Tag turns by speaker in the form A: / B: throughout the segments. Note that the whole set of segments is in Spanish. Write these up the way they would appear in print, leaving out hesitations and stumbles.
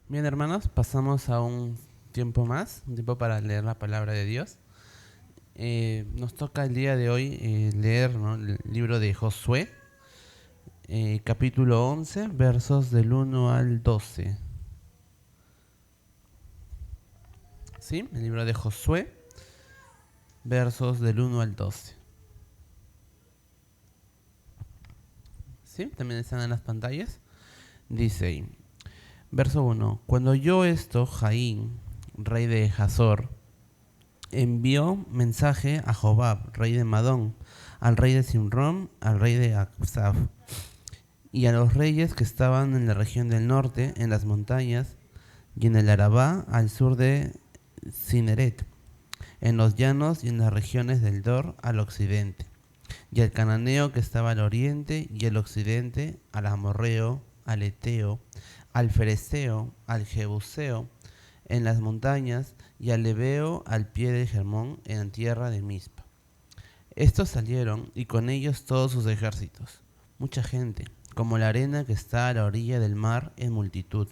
A: Bien, hermanos, pasamos a un tiempo más, un tiempo para leer la palabra de Dios. Nos toca el día de hoy leer, ¿no?, el libro de Josué, capítulo 11, versos del 1 al 12. ¿Sí? El libro de Josué, versos del 1 al 12. ¿Sí? También están en las pantallas. Dice ahí, verso 1. Cuando oyó esto, Jaín, rey de Hazor, envió mensaje a Jobab, rey de Madón, al rey de Simrón, al rey de Aksaf, y a los reyes que estaban en la región del norte, en las montañas, y en el Arabá, al sur de Cineret, en los llanos y en las regiones del Dor, al occidente, y al cananeo que estaba al oriente y al occidente, al amorreo, al eteo, al fereceo, al jebuseo, en las montañas, y al ebeo al pie de Hermón, en tierra de Mizpa. Estos salieron, y con ellos todos sus ejércitos, mucha gente, como la arena que está a la orilla del mar en multitud,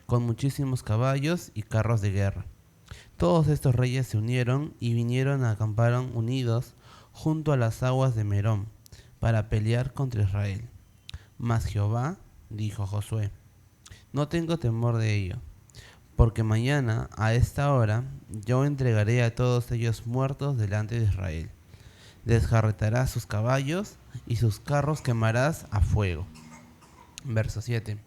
A: con muchísimos caballos y carros de guerra. Todos estos reyes se unieron y vinieron a acamparon unidos junto a las aguas de Merón, para pelear contra Israel. Mas Jehová dijo a Josué: no tengo temor de ello, porque mañana a esta hora yo entregaré a todos ellos muertos delante de Israel. Desjarretarás sus caballos y sus carros quemarás a fuego. Verso 7.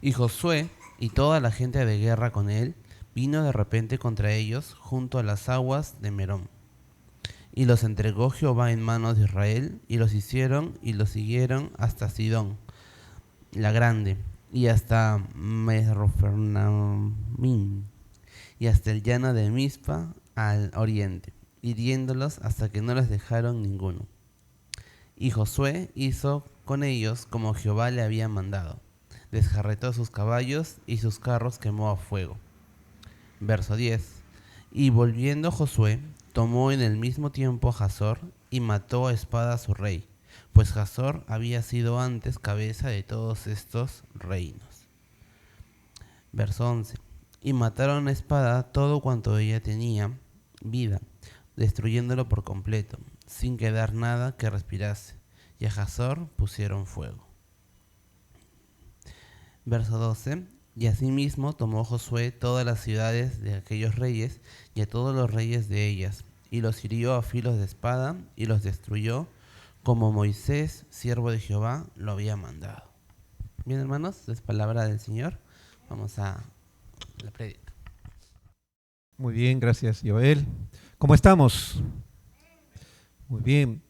A: Y Josué y toda la gente de guerra con él vino de repente contra ellos junto a las aguas de Merón. Y los entregó Jehová en manos de Israel, y los hicieron y los siguieron hasta Sidón, la grande, y hasta Mesrofernamim, y hasta el llano de Mizpa al oriente, hiriéndolos hasta que no les dejaron ninguno. Y Josué hizo con ellos como Jehová le había mandado. Desjarretó sus caballos y sus carros quemó a fuego. Verso 10. Y volviendo Josué, tomó en el mismo tiempo a Hazor y mató a espada a su rey, pues Hazor había sido antes cabeza de todos estos reinos. Verso 11. Y mataron a espada todo cuanto ella tenía vida, destruyéndolo por completo, sin quedar nada que respirase, y a Hazor pusieron fuego. Verso 12. Y asimismo tomó Josué todas las ciudades de aquellos reyes y a todos los reyes de ellas, y los hirió a filos de espada y los destruyó, como Moisés, siervo de Jehová, lo había mandado. Bien, hermanos, es palabra del Señor. Vamos a la prédica.
B: Muy bien, gracias, Joel. ¿Cómo estamos? Muy bien.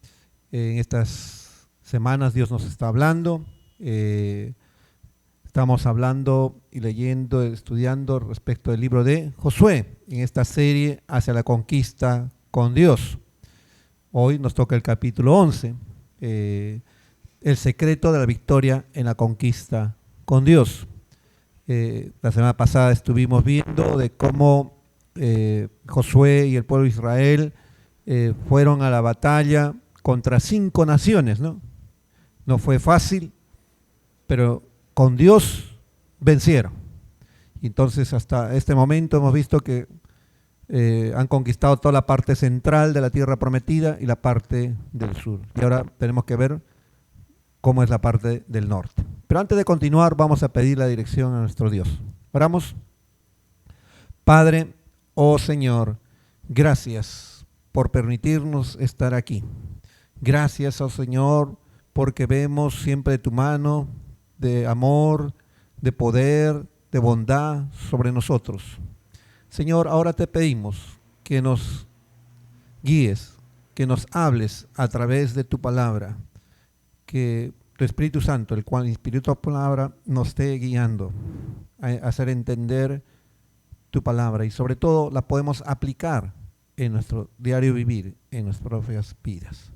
B: En estas semanas Dios nos está hablando. Estamos hablando y leyendo, estudiando respecto del libro de Josué, en esta serie hacia la conquista con Dios. Hoy nos toca el capítulo 11, el secreto de la victoria en la conquista con Dios. La semana pasada estuvimos viendo de cómo Josué y el pueblo de Israel fueron a la batalla contra 5 naciones, ¿no? No fue fácil, pero con Dios vencieron. Entonces hasta este momento hemos visto que han conquistado toda la parte central de la tierra prometida y la parte del sur. Y ahora tenemos que ver cómo es la parte del norte. Pero antes de continuar, vamos a pedir la dirección a nuestro Dios. Oramos. Padre, oh Señor, gracias por permitirnos estar aquí. Gracias, oh Señor, porque vemos siempre tu mano de amor, de poder, de bondad sobre nosotros. Señor, ahora te pedimos que nos guíes, que nos hables a través de tu palabra, que tu Espíritu Santo, el cual inspiró tu palabra, nos esté guiando a hacer entender tu palabra y sobre todo la podemos aplicar en nuestro diario vivir, en nuestras propias vidas.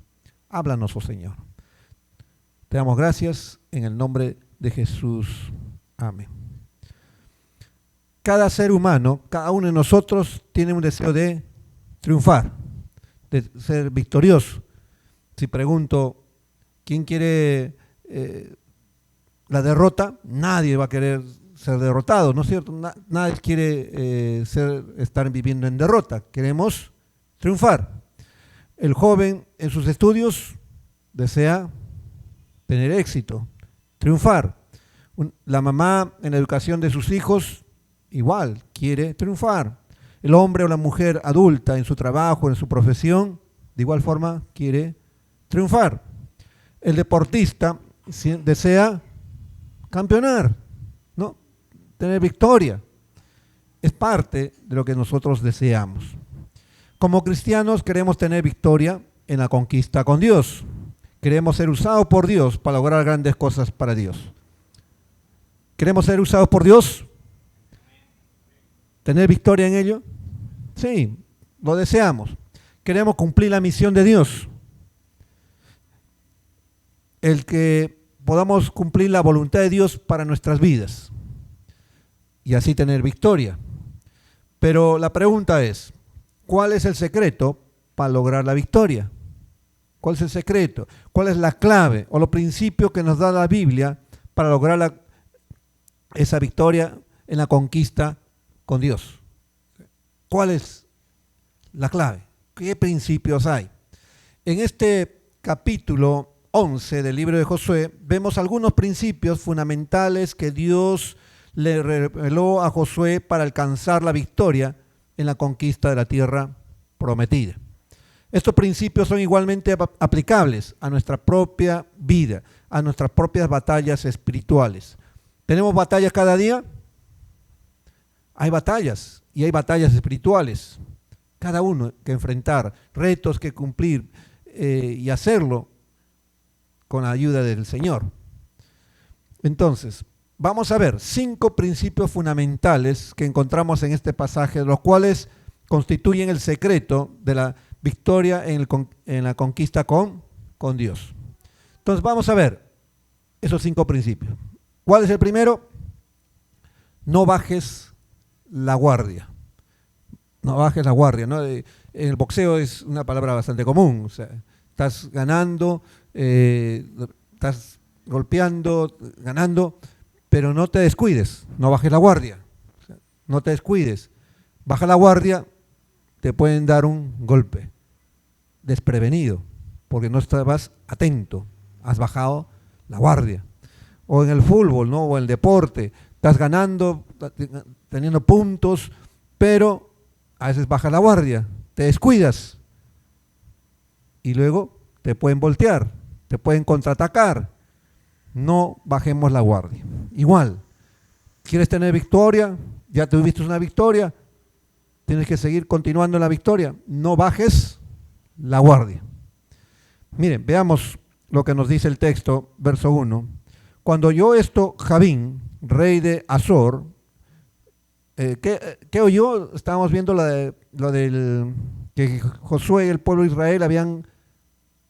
B: Háblanos, oh Señor. Te damos gracias en el nombre de Jesús. Amén. Cada ser humano, cada uno de nosotros tiene un deseo de triunfar, de ser victorioso. Si pregunto, ¿quién quiere la derrota? Nadie va a querer ser derrotados, ¿no es cierto? Nadie quiere estar viviendo en derrota, queremos triunfar. El joven en sus estudios desea tener éxito, triunfar. La mamá en la educación de sus hijos igual quiere triunfar. El hombre o la mujer adulta en su trabajo, en su profesión, de igual forma quiere triunfar. El deportista desea campeonar, ¿no? Tener victoria. Es parte de lo que nosotros deseamos. Como cristianos queremos tener victoria en la conquista con Dios. Queremos ser usados por Dios para lograr grandes cosas para Dios. ¿Queremos ser usados por Dios? ¿Tener victoria en ello? Sí, lo deseamos. Queremos cumplir la misión de Dios. El que podamos cumplir la voluntad de Dios para nuestras vidas y así tener victoria. Pero la pregunta es, ¿cuál es el secreto para lograr la victoria? ¿Cuál es el secreto? ¿Cuál es la clave o los principios que nos da la Biblia para lograr esa victoria en la conquista con Dios? ¿Cuál es la clave? ¿Qué principios hay? En este capítulo 11 del libro de Josué vemos algunos principios fundamentales que Dios le reveló a Josué para alcanzar la victoria en la conquista de la tierra prometida. Estos principios son igualmente aplicables a nuestra propia vida, a nuestras propias batallas espirituales. ¿Tenemos batallas cada día? Hay batallas y hay batallas espirituales. Cada uno que enfrentar, retos que cumplir y hacerlo con la ayuda del Señor. Entonces, vamos a ver 5 principios fundamentales que encontramos en este pasaje, los cuales constituyen el secreto de la victoria en la conquista con Dios. Entonces, vamos a ver esos 5 principios. ¿Cuál es el primero? No bajes la guardia. No bajes la guardia, ¿no? En el boxeo es una palabra bastante común. O sea, estás ganando, estás golpeando, ganando, pero no te descuides, no bajes la guardia. O sea, no te descuides. Baja la guardia, te pueden dar un golpe desprevenido, porque no estabas atento, has bajado la guardia. O en el fútbol, ¿no? O en el deporte, estás ganando, teniendo puntos, pero a veces bajas la guardia, te descuidas y luego te pueden voltear, te pueden contraatacar. No bajemos la guardia. Igual, ¿quieres tener victoria? Ya tuviste una victoria, tienes que seguir continuando en la victoria. No bajes la guardia. Miren, veamos lo que nos dice el texto, verso 1. Cuando oyó esto Jabín, rey de Azor, ¿qué oyó? Estábamos viendo lo del que Josué y el pueblo de Israel habían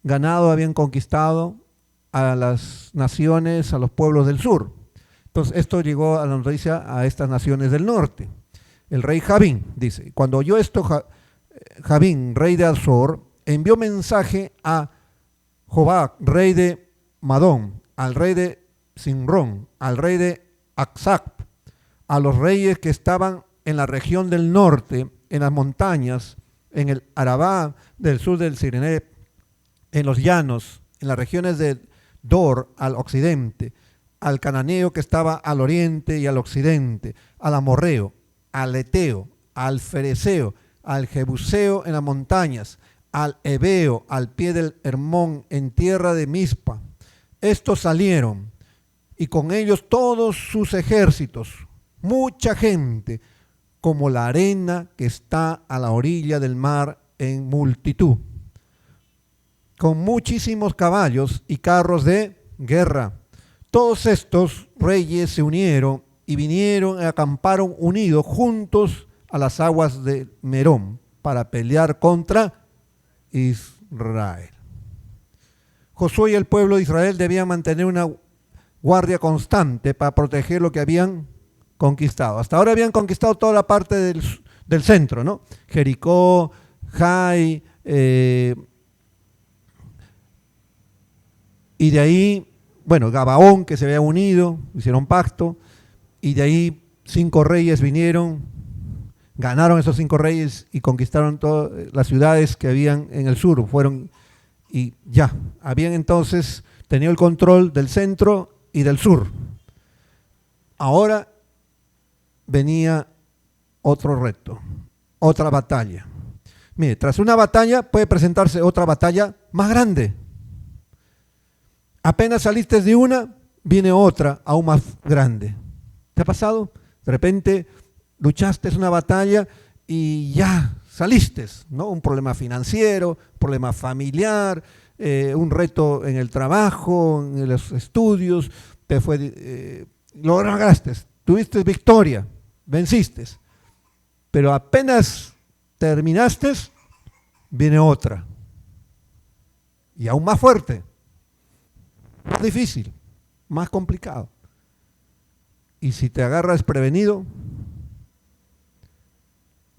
B: ganado, habían conquistado a las naciones, a los pueblos del sur. Entonces esto llegó a la noticia a estas naciones del norte. El rey Jabín dice, cuando oyó esto Jabín, rey de Azor, envió mensaje a Jobac, rey de Madón, al rey de Simrón, al rey de Aksac, a los reyes que estaban en la región del norte, en las montañas, en el Arabá del sur del Sirineo, en los llanos, en las regiones de Dor al occidente, al cananeo que estaba al oriente y al occidente, al amorreo, al eteo, al fereceo, al jebuseo en las montañas, al ebeo, al pie del Hermón, en tierra de Mizpa. Estos salieron, y con ellos todos sus ejércitos, mucha gente, como la arena que está a la orilla del mar en multitud, con muchísimos caballos y carros de guerra. Todos estos reyes se unieron y vinieron y acamparon unidos juntos a las aguas de Merón para pelear contra Israel. Josué y el pueblo de Israel debían mantener una guardia constante para proteger lo que habían conquistado. Hasta ahora habían conquistado toda la parte del centro, ¿no? Jericó, Jai, y de ahí, bueno, Gabaón, que se había unido, hicieron pacto, y de ahí 5 reyes vinieron, ganaron esos 5 reyes y conquistaron todas las ciudades que habían en el sur, fueron y ya, habían entonces tenido el control del centro y del sur. Ahora venía otro reto, otra batalla. Mire, tras una batalla puede presentarse otra batalla más grande. Apenas saliste de una, viene otra aún más grande. ¿Te ha pasado? De repente luchaste una batalla y ya saliste, ¿no? Un problema financiero, un problema familiar, un reto en el trabajo, en los estudios, lo lograste, tuviste victoria, venciste. Pero apenas terminaste, viene otra. Y aún más fuerte, más difícil, más complicado. Y si te agarras prevenido,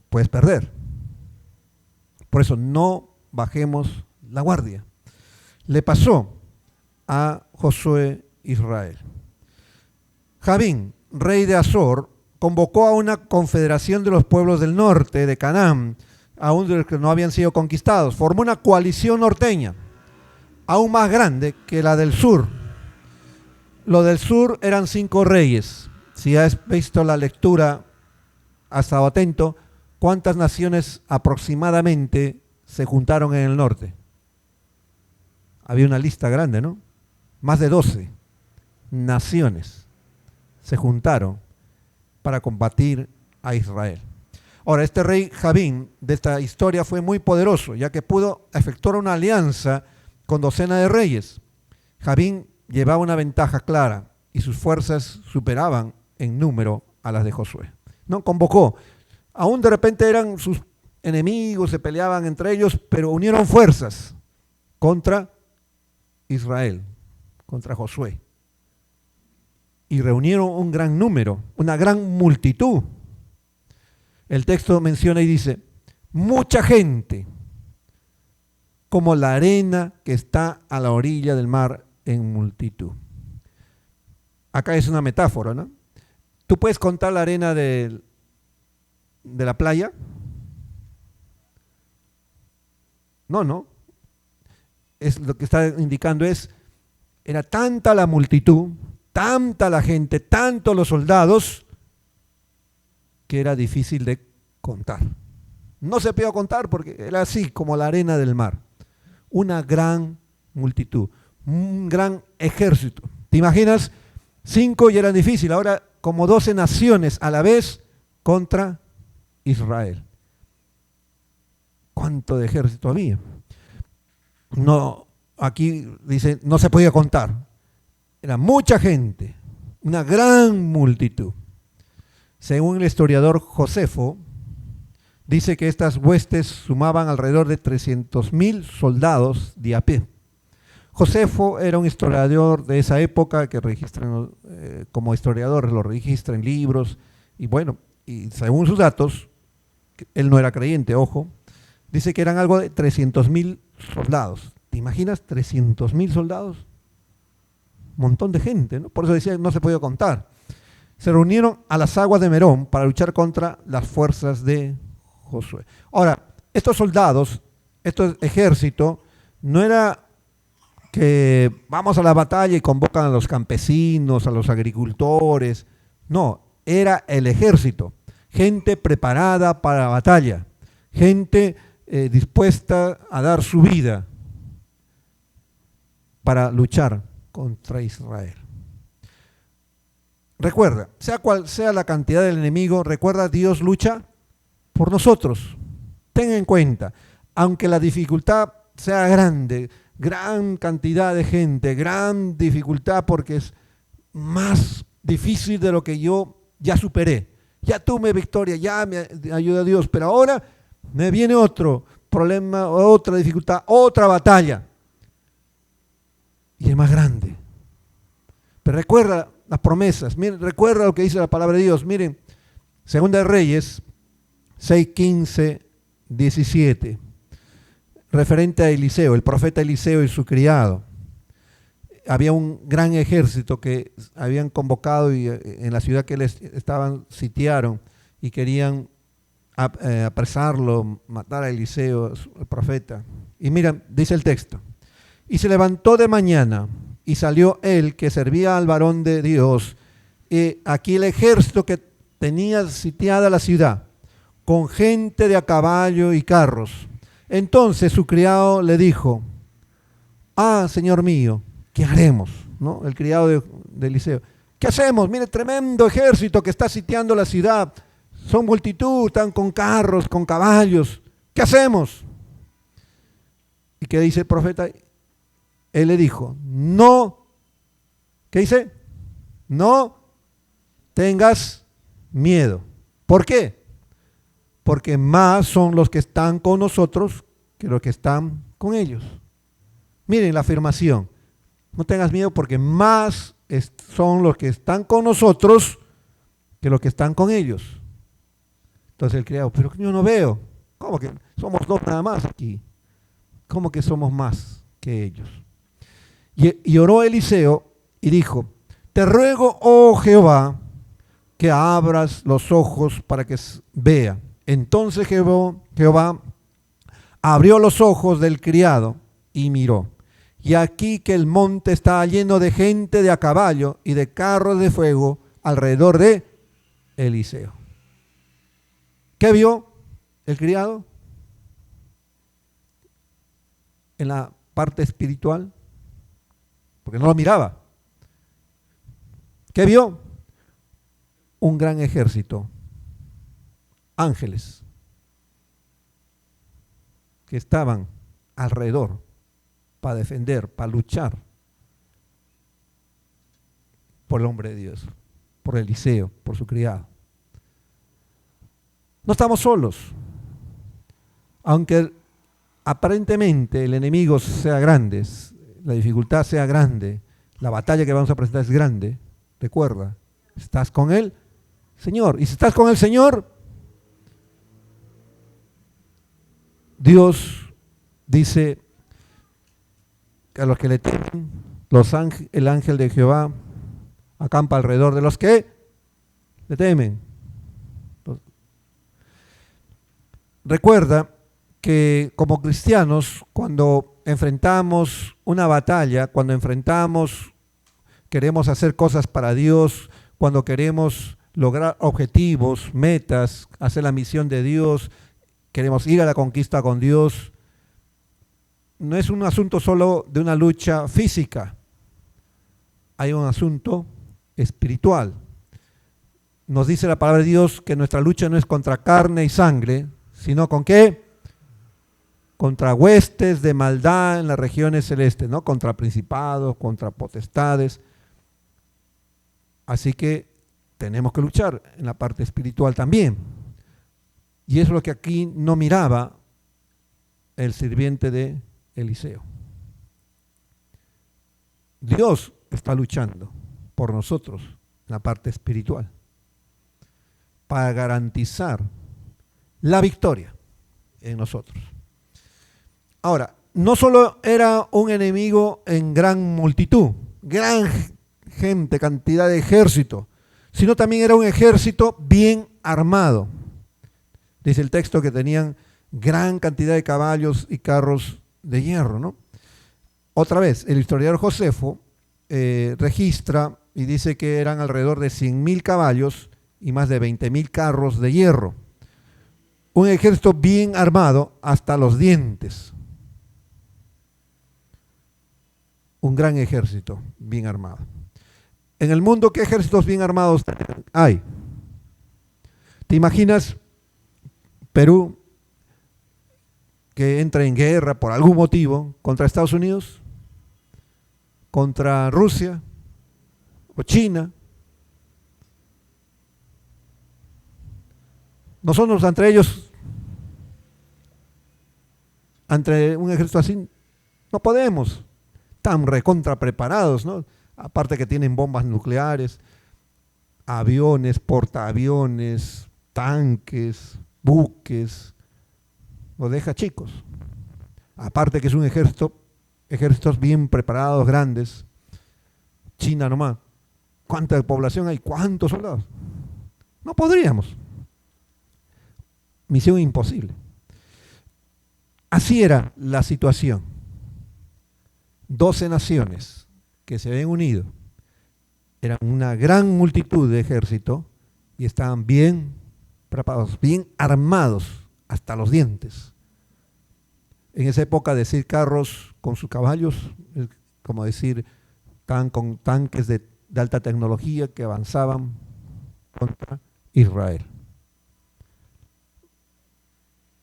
B: puedes perder. Por eso no bajemos la guardia. Le pasó a Josué Israel. Javín, rey de Azor, convocó a una confederación de los pueblos del norte de Canaán, aún de los que no habían sido conquistados. Formó una coalición norteña, aún más grande que la del sur. Lo del sur eran 5 reyes. Si has visto la lectura, has estado atento, ¿cuántas naciones aproximadamente se juntaron en el norte? Había una lista grande, ¿no? Más de 12 naciones se juntaron para combatir a Israel. Ahora, este rey Javín de esta historia fue muy poderoso, ya que pudo efectuar una alianza con docenas de reyes. Javín llevaba una ventaja clara y sus fuerzas superaban en número a las de Josué. No convocó, aún de repente eran sus enemigos, se peleaban entre ellos, pero unieron fuerzas contra Israel, contra Josué. Y reunieron un gran número, una gran multitud. El texto menciona y dice, mucha gente, como la arena que está a la orilla del mar en multitud. Acá es una metáfora, ¿no? ¿Tú puedes contar la arena de la playa? No. Es lo que está indicando era tanta la multitud, tanta la gente, tanto los soldados, que era difícil de contar. No se podía contar porque era así como la arena del mar. Una gran multitud, un gran ejército. ¿Te imaginas? 5 ya eran difíciles, ahora como 12 naciones a la vez contra Israel. ¿Cuánto de ejército había? No, aquí dice, no se podía contar. Era mucha gente, una gran multitud. Según el historiador Josefo, dice que estas huestes sumaban alrededor de 300.000 soldados de a pie. Josefo era un historiador de esa época que registran, como historiador, lo registra en libros, y bueno, y según sus datos, él no era creyente, ojo, dice que eran algo de 300.000 soldados. ¿Te imaginas 300.000 soldados? Un montón de gente, ¿no? Por eso decía que no se podía contar. Se reunieron a las aguas de Merón para luchar contra las fuerzas de Josué. Ahora, estos soldados, este ejército, no era que vamos a la batalla y convocan a los campesinos, a los agricultores. No, era el ejército, gente preparada para la batalla, gente dispuesta a dar su vida para luchar contra Israel. Recuerda, sea cual sea la cantidad del enemigo, recuerda, Dios lucha por nosotros. Ten en cuenta, aunque la dificultad sea grande, gran cantidad de gente, gran dificultad porque es más difícil de lo que yo ya superé. Ya tuve victoria, ya me ayuda Dios, pero ahora me viene otro problema, otra dificultad, otra batalla. Y es más grande. Pero recuerda las promesas, miren, recuerda lo que dice la palabra de Dios. Miren, Segunda de Reyes 6, 15, 17, referente a Eliseo, el profeta Eliseo y su criado. había un gran ejército que habían convocado y en la ciudad que les estaban sitiaron y querían apresarlo, matar a Eliseo, el profeta. Y mira, dice el texto, y se levantó de mañana y salió él que servía al varón de Dios, y aquí el ejército que tenía sitiada la ciudad, con gente de a caballo y carros. Entonces su criado le dijo, señor mío, ¿qué haremos? ¿No? El criado de Eliseo, ¿qué hacemos? Mire, tremendo ejército que está sitiando la ciudad, son multitud, están con carros, con caballos, ¿qué hacemos? ¿Y qué dice el profeta? Él le dijo, no, ¿qué dice? No tengas miedo. ¿Por qué? Porque más son los que están con nosotros que los que están con ellos. Miren la afirmación, no tengas miedo porque más son los que están con nosotros que los que están con ellos. Entonces el criado, pero yo no veo, ¿cómo que somos dos nada más aquí? ¿Cómo que somos más que ellos? Y oró Eliseo y dijo, te ruego, oh Jehová, que abras los ojos para que vea. Entonces Jehová abrió los ojos del criado y miró. Y aquí que el monte estaba lleno de gente de a caballo y de carros de fuego alrededor de Eliseo. ¿Qué vio el criado? En la parte espiritual, porque no lo miraba. ¿Qué vio? Un gran ejército, ángeles, que estaban alrededor para defender, para luchar por el hombre de Dios, por Eliseo, por su criado. No estamos solos, aunque aparentemente el enemigo sea grande, la dificultad sea grande, la batalla que vamos a presentar es grande. Recuerda, estás con el Señor. Y si estás con el Señor, Dios dice que a los que le temen, el ángel de Jehová acampa alrededor de los que le temen. Recuerda que como cristianos, cuando enfrentamos una batalla, cuando queremos hacer cosas para Dios, cuando queremos lograr objetivos, metas, hacer la misión de Dios, queremos ir a la conquista con Dios, no es un asunto solo de una lucha física, hay un asunto espiritual. Nos dice la palabra de Dios que nuestra lucha no es contra carne y sangre, sino ¿con qué? Contra huestes de maldad en las regiones celestes, ¿no? Contra principados, contra potestades. Así que tenemos que luchar en la parte espiritual también. Y eso es lo que aquí no miraba el sirviente de Eliseo. Dios está luchando por nosotros en la parte espiritual para garantizar la victoria en nosotros. Ahora, no solo era un enemigo en gran multitud, gran gente, cantidad de ejército, sino también era un ejército bien armado. Dice el texto que tenían gran cantidad de caballos y carros de hierro, ¿no? Otra vez, el historiador Josefo registra y dice que eran alrededor de 100.000 caballos y más de 20.000 carros de hierro. Un ejército bien armado hasta los dientes. Un gran ejército bien armado. En el mundo, ¿qué ejércitos bien armados hay? ¿Te imaginas Perú que entra en guerra por algún motivo contra Estados Unidos, contra Rusia o China? Nosotros entre ellos, ante un ejército así, no podemos, tan recontra preparados, ¿no? Aparte que tienen bombas nucleares, aviones, portaaviones, tanques, buques, lo deja chicos. Aparte que es un ejércitos bien preparados, grandes. China nomás. ¿Cuánta población hay? ¿Cuántos soldados? No podríamos. Misión imposible. Así era la situación. 12 naciones que se habían unido. Eran una gran multitud de ejército y estaban bien preparados, bien armados hasta los dientes. En esa época decir carros con sus caballos, es como decir con tanques de alta tecnología que avanzaban contra Israel.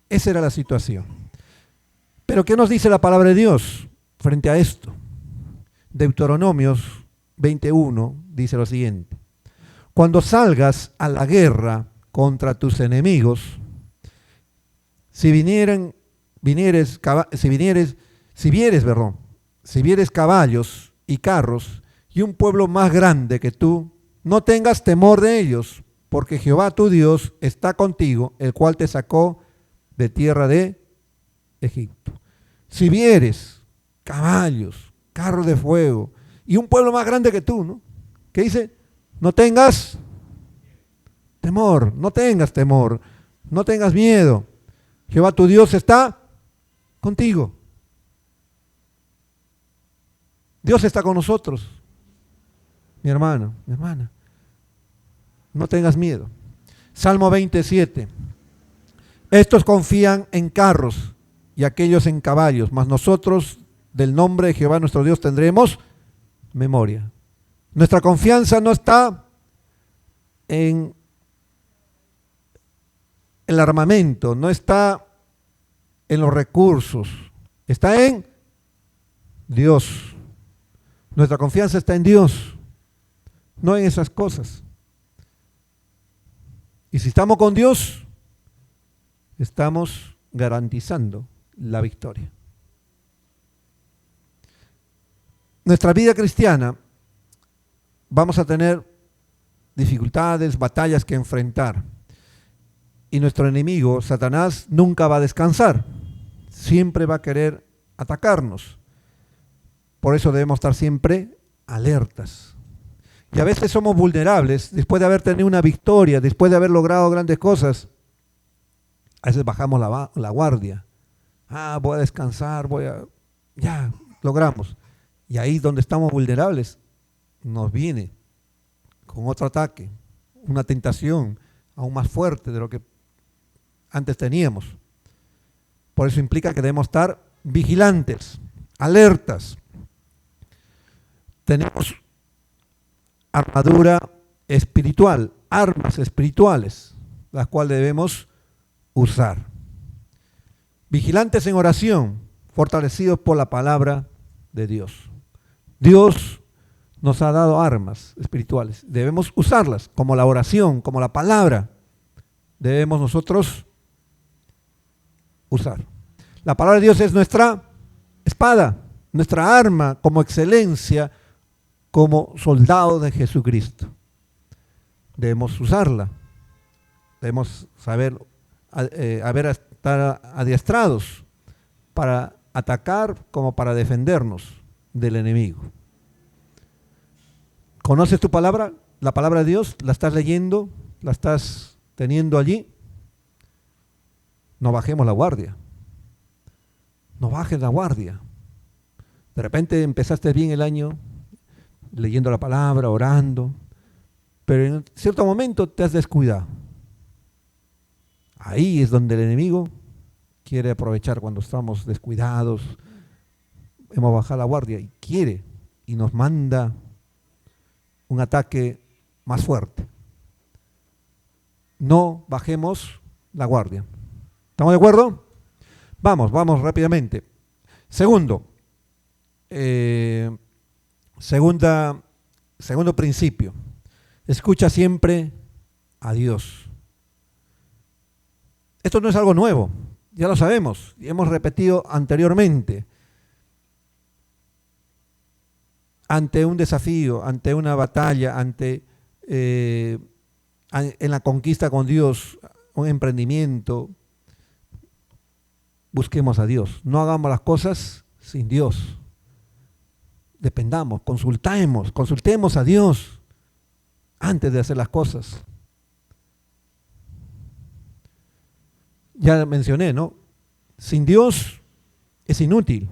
B: Esa era la situación. Pero ¿qué nos dice la palabra de Dios frente a esto? Deuteronomios 21 dice lo siguiente: cuando salgas a la guerra contra tus enemigos, si vieres caballos y carros y un pueblo más grande que tú, no tengas temor de ellos, porque Jehová tu Dios está contigo, el cual te sacó de tierra de Egipto. Si vieres caballos, carros de fuego y un pueblo más grande que tú, ¿no? ¿Qué dice? No tengas temor, no tengas temor, no tengas miedo. Jehová tu Dios está contigo. Dios está con nosotros. Mi hermano, mi hermana, no tengas miedo. Salmo 27. Estos confían en carros y aquellos en caballos, mas nosotros del nombre de Jehová nuestro Dios tendremos memoria. Nuestra confianza no está en el armamento, no está en los recursos, está en Dios. Nuestra confianza está en Dios, no en esas cosas. Y si estamos con Dios, estamos garantizando la victoria. Nuestra vida cristiana, vamos a tener dificultades, batallas que enfrentar. Y nuestro enemigo, Satanás, nunca va a descansar. Siempre va a querer atacarnos. Por eso debemos estar siempre alertas. Y a veces somos vulnerables, después de haber tenido una victoria, después de haber logrado grandes cosas, a veces bajamos la guardia. Voy a descansar, ya, logramos. Y ahí donde estamos vulnerables, nos viene con otro ataque, una tentación aún más fuerte de lo que antes teníamos. Por eso implica que debemos estar vigilantes, alertas. Tenemos armadura espiritual, armas espirituales, las cuales debemos usar. Vigilantes en oración, fortalecidos por la palabra de Dios. Dios nos ha dado armas espirituales, debemos usarlas, como la oración, como la palabra, debemos nosotros usar. La palabra de Dios es nuestra espada, nuestra arma como excelencia, como soldado de Jesucristo. Debemos usarla, debemos saber, estar adiestrados para atacar como para defendernos del enemigo. ¿Conoces tu palabra? La palabra de Dios, ¿la estás leyendo? ¿La estás teniendo allí? No bajemos la guardia. No bajes la guardia. De repente empezaste bien el año leyendo la palabra, orando, pero en cierto momento te has descuidado. Ahí es donde el enemigo quiere aprovechar cuando estamos descuidados, hemos bajado la guardia y quiere y nos manda un ataque más fuerte. No bajemos la guardia. ¿Estamos de acuerdo? Vamos rápidamente. Segundo principio. Escucha siempre a Dios. Esto no es algo nuevo, ya lo sabemos, y hemos repetido anteriormente. Ante un desafío, ante una batalla, en la conquista con Dios, un emprendimiento, busquemos a Dios. No hagamos las cosas sin Dios. dependamos, consultemos a Dios antes de hacer las cosas. Ya mencioné, ¿no? Sin Dios es inútil,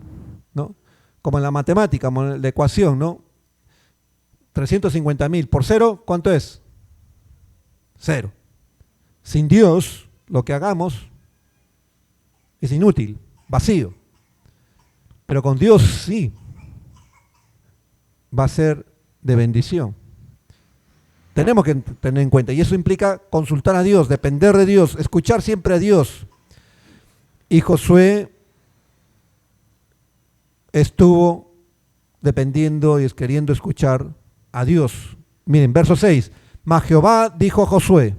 B: ¿no? Como en la matemática, como en la ecuación, ¿no? 350.000 por 0, ¿cuánto es? 0. Sin Dios, lo que hagamos es inútil, vacío. Pero con Dios sí va a ser de bendición. Tenemos que tener en cuenta, y eso implica consultar a Dios, depender de Dios, escuchar siempre a Dios. Y Josué estuvo dependiendo y queriendo escuchar a Dios. Miren, verso 6. Mas Jehová dijo a Josué: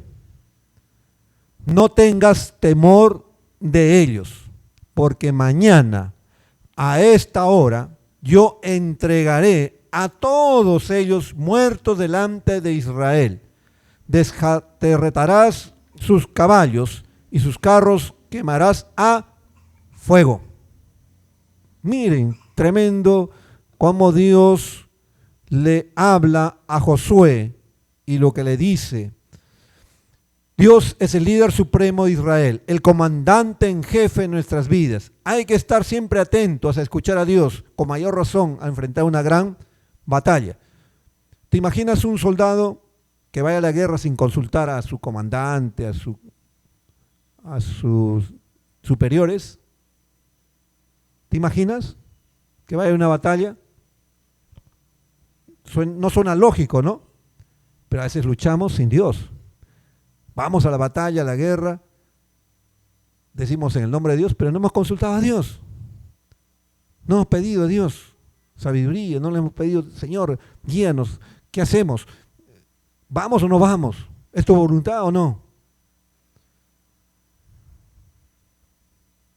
B: no tengas temor de ellos, porque mañana a esta hora yo entregaré a todos ellos muertos delante de Israel. Desjarretarás sus caballos y sus carros quemarás a fuego. Miren, tremendo cómo Dios le habla a Josué y lo que le dice. Dios es el líder supremo de Israel, el comandante en jefe de nuestras vidas. Hay que estar siempre atentos a escuchar a Dios, con mayor razón a enfrentar una gran batalla. ¿Te imaginas un soldado que vaya a la guerra sin consultar a su comandante, a sus superiores? ¿Te imaginas que vaya a una batalla? No suena lógico, ¿no? Pero a veces luchamos sin Dios. Vamos a la batalla, a la guerra, decimos en el nombre de Dios, pero no hemos consultado a Dios. No hemos pedido a Dios sabiduría, no le hemos pedido: Señor, guíanos, ¿qué hacemos? ¿Vamos o no vamos? ¿Es tu voluntad o no?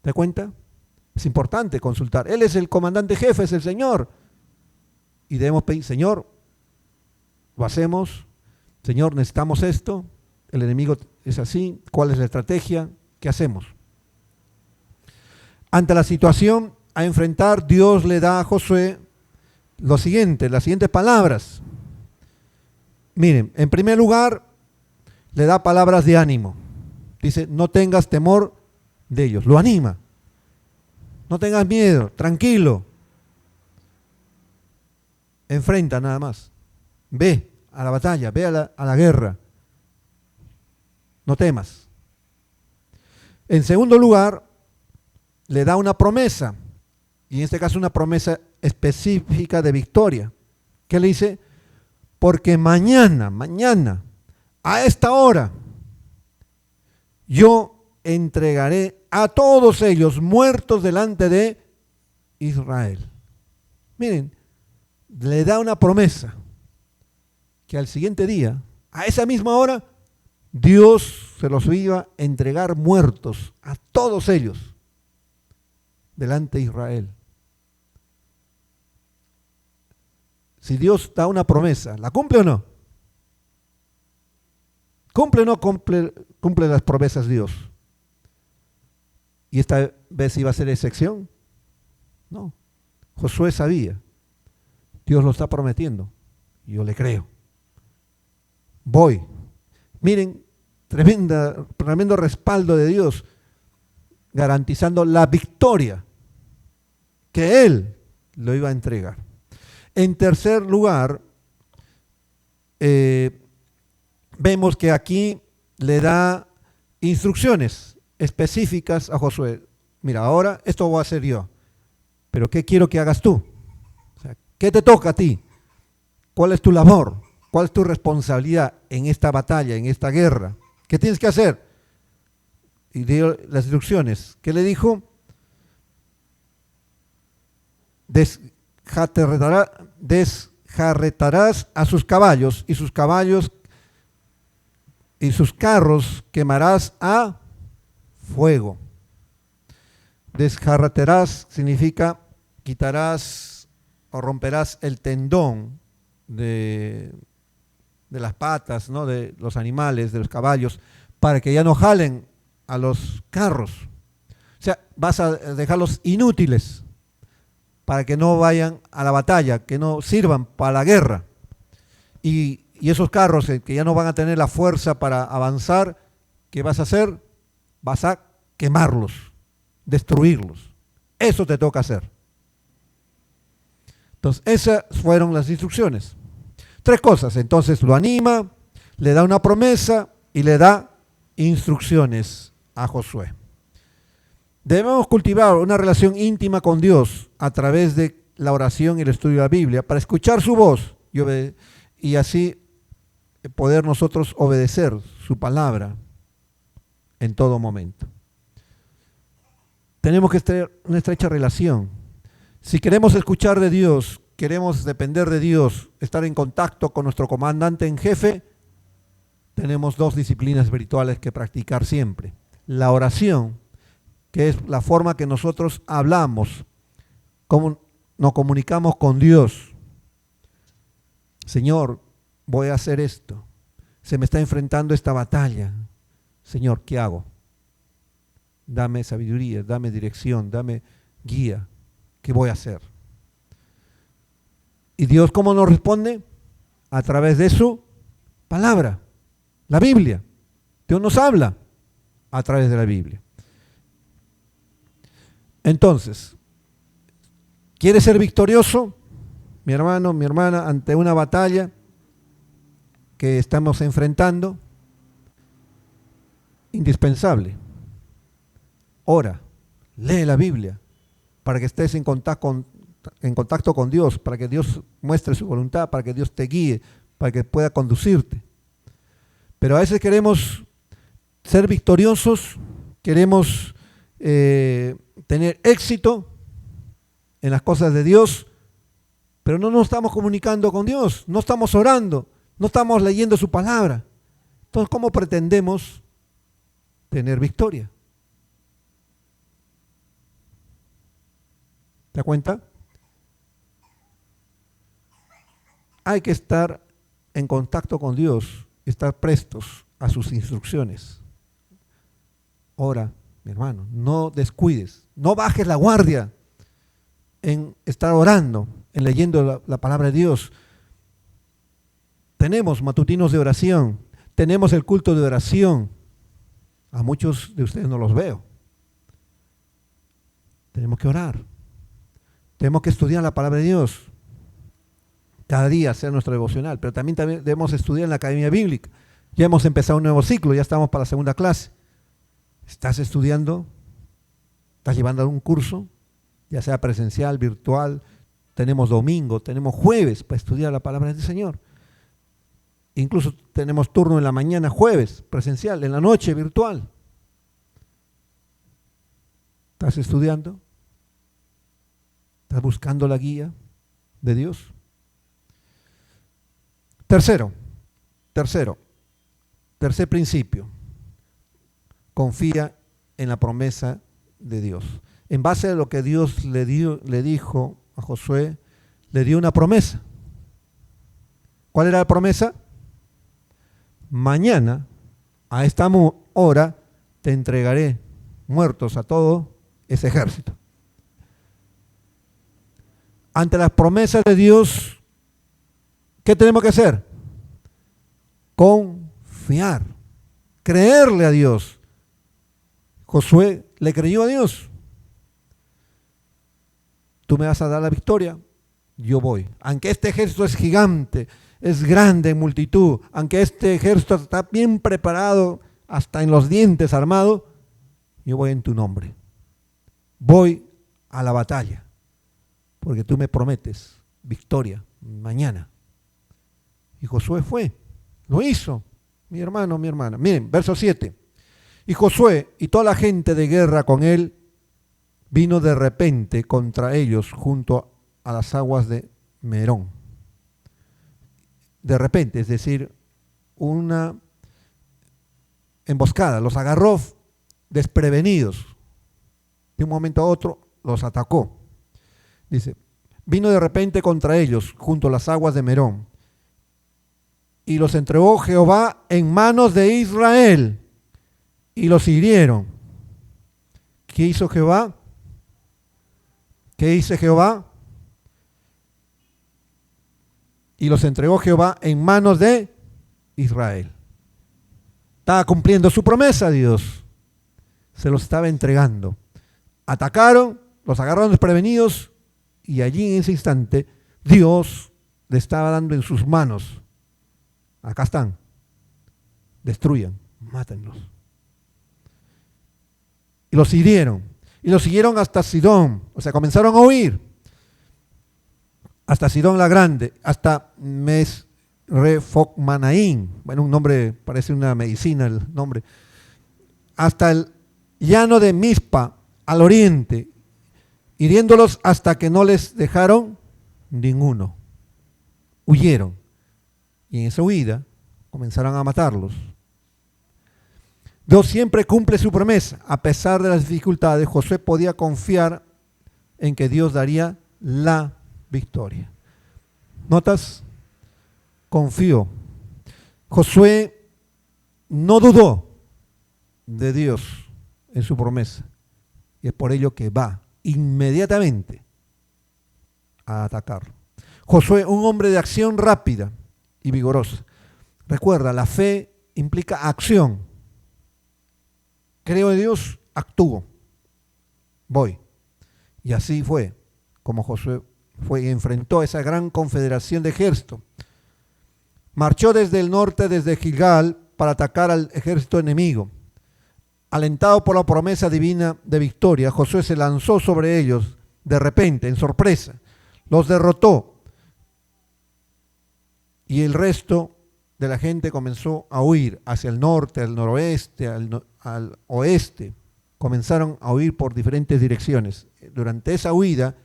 B: ¿Te das cuenta? Es importante consultar. Él es el comandante jefe, es el Señor. Y debemos pedir: Señor, lo hacemos. Señor, necesitamos esto. El enemigo es así. ¿Cuál es la estrategia? ¿Qué hacemos? Ante la situación a enfrentar, Dios le da a Josué las siguientes palabras. Miren, en primer lugar, le da palabras de ánimo. Dice: no tengas temor de ellos. Lo anima. No tengas miedo, tranquilo. Enfrenta nada más. Ve a la batalla, ve a la guerra. No temas. En segundo lugar, le da una promesa, y en este caso una promesa específica de victoria. ¿Qué le dice? Porque mañana, a esta hora, yo entregaré a todos ellos muertos delante de Israel. Miren, le da una promesa que al siguiente día, a esa misma hora, Dios se los iba a entregar muertos a todos ellos delante de Israel. Si Dios da una promesa, ¿la cumple o no? ¿Cumple o no cumple las promesas Dios? ¿Y esta vez iba a ser excepción? No. Josué sabía. Dios lo está prometiendo. Y yo le creo. Voy. Miren, tremendo respaldo de Dios, garantizando la victoria que Él lo iba a entregar. En tercer lugar, vemos que aquí le da instrucciones específicas a Josué. Mira, ahora esto voy a hacer yo, pero ¿qué quiero que hagas tú? O sea, ¿qué te toca a ti? ¿Cuál es tu labor? ¿Cuál es tu responsabilidad en esta batalla, en esta guerra? ¿Qué tienes que hacer? Y dio las instrucciones. ¿Qué le dijo? Desjarretarás a sus caballos y sus carros quemarás a fuego. Desjarretarás significa quitarás o romperás el tendón de las patas, ¿no?, de los animales, de los caballos, para que ya no jalen a los carros. O sea, vas a dejarlos inútiles para que no vayan a la batalla, que no sirvan para la guerra. Y esos carros que ya no van a tener la fuerza para avanzar, ¿qué vas a hacer? Vas a quemarlos, destruirlos. Eso te toca hacer. Entonces, esas fueron las instrucciones. 3 cosas. Entonces lo anima, le da una promesa y le da instrucciones a Josué. Debemos cultivar una relación íntima con Dios a través de la oración y el estudio de la Biblia para escuchar su voz y así poder nosotros obedecer su palabra en todo momento. Tenemos que tener una estrecha relación. Si queremos escuchar de Dios, queremos depender de Dios, estar en contacto con nuestro comandante en jefe, tenemos 2 disciplinas espirituales que practicar siempre. La oración, que es la forma que nosotros hablamos, cómo nos comunicamos con Dios. Señor, voy a hacer esto. Se me está enfrentando esta batalla. Señor, ¿qué hago? Dame sabiduría, dame dirección, dame guía. ¿Qué voy a hacer? ¿Y Dios cómo nos responde? A través de su palabra, la Biblia. Dios nos habla a través de la Biblia. Entonces, ¿quieres ser victorioso, mi hermano, mi hermana, ante una batalla que estamos enfrentando? Indispensable. Ora, lee la Biblia para que estés en contacto con Dios, para que Dios muestre su voluntad, para que Dios te guíe, para que pueda conducirte. Pero a veces queremos ser victoriosos, queremos tener éxito en las cosas de Dios, pero no nos estamos comunicando con Dios, no estamos orando, no estamos leyendo su palabra. Entonces, ¿cómo pretendemos tener victoria? ¿Te das cuenta? Hay que estar en contacto con Dios, estar prestos a sus instrucciones. Ora, mi hermano, no descuides, no bajes la guardia en estar orando, en leyendo la palabra de Dios. Tenemos matutinos de oración, tenemos el culto de oración. A muchos de ustedes no los veo. Tenemos que orar. Tenemos que estudiar la palabra de Dios. Cada día hacer nuestro devocional, pero también debemos estudiar en la Academia Bíblica. Ya hemos empezado un nuevo ciclo, ya estamos para la 2ª clase. ¿Estás estudiando? ¿Estás llevando algún curso? Ya sea presencial, virtual. Tenemos domingo, tenemos jueves para estudiar la palabra del Señor. Incluso tenemos turno en la mañana, jueves, presencial, en la noche, virtual. ¿Estás estudiando? ¿Estás buscando la guía de Dios? Tercer principio. Confía en la promesa de Dios. En base a lo que Dios le dijo a Josué, le dio una promesa. ¿Cuál era la promesa? Mañana, a esta hora, te entregaré muertos a todo ese ejército. Ante las promesas de Dios, ¿qué tenemos que hacer? Confiar, creerle a Dios. Josué le creyó a Dios. Tú me vas a dar la victoria, yo voy. Aunque este ejército es gigante, es grande en multitud, aunque este ejército está bien preparado, hasta en los dientes armado, yo voy en tu nombre. Voy a la batalla, porque tú me prometes victoria mañana. Y Josué fue, lo hizo, mi hermano, mi hermana. Miren, verso 7. Y Josué y toda la gente de guerra con él vino de repente contra ellos junto a las aguas de Merón. De repente, es decir, una emboscada, los agarró desprevenidos. De un momento a otro los atacó. Dice, vino de repente contra ellos junto a las aguas de Merón y los entregó Jehová en manos de Israel y los hirieron. ¿Qué hizo Jehová? ¿Qué hizo Jehová? y los entregó Jehová en manos de Israel. Estaba cumpliendo su promesa, Dios. Se los estaba entregando. Atacaron, los agarraron desprevenidos y allí en ese instante Dios le estaba dando en sus manos. Acá están. Destruyan, mátenlos. Y los hirieron. Y los siguieron hasta Sidón. O sea, comenzaron a huir. Hasta Sidón la Grande, hasta Mesrefocmanaín. Bueno, un nombre, parece una medicina el nombre. Hasta el llano de Mizpa, al oriente, hiriéndolos hasta que no les dejaron ninguno. Huyeron. Y en esa huida comenzaron a matarlos. Dios siempre cumple su promesa. A pesar de las dificultades, Josué podía confiar en que Dios daría la victoria. ¿Notas? Confió. Josué no dudó de Dios en su promesa. Y es por ello que va inmediatamente a atacar. Josué, un hombre de acción rápida y vigorosa. Recuerda, la fe implica acción. Creo en Dios, actúo. Voy. Y así fue como Josué fue y enfrentó a esa gran confederación de ejército. Marchó desde el norte, desde Gilgal, para atacar al ejército enemigo. Alentado por la promesa divina de victoria, Josué se lanzó sobre ellos de repente, en sorpresa. Los derrotó. Y el resto de la gente comenzó a huir hacia el norte, al noroeste, al oeste. Comenzaron a huir por diferentes direcciones. Durante esa huida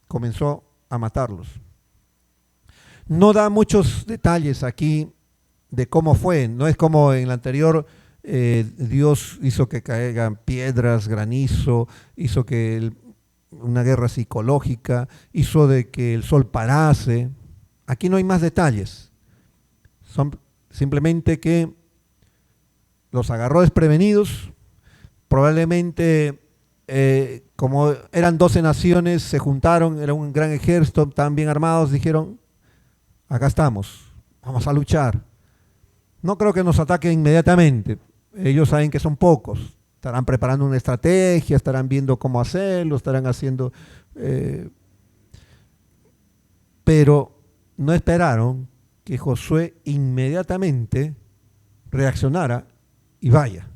B: comenzó a matarlos. No da muchos detalles aquí de cómo fue. No es como en la anterior, Dios hizo que caigan piedras, granizo, hizo que una guerra psicológica, hizo de que el sol parase. Aquí no hay más detalles. Son simplemente que los agarró desprevenidos. Probablemente, como eran 12 naciones, se juntaron, era un gran ejército, estaban bien armados, dijeron, acá estamos, vamos a luchar. No creo que nos ataquen inmediatamente. Ellos saben que son pocos. Estarán preparando una estrategia, estarán viendo cómo hacerlo, estarán haciendo... pero no esperaron que Josué inmediatamente reaccionara y vaya.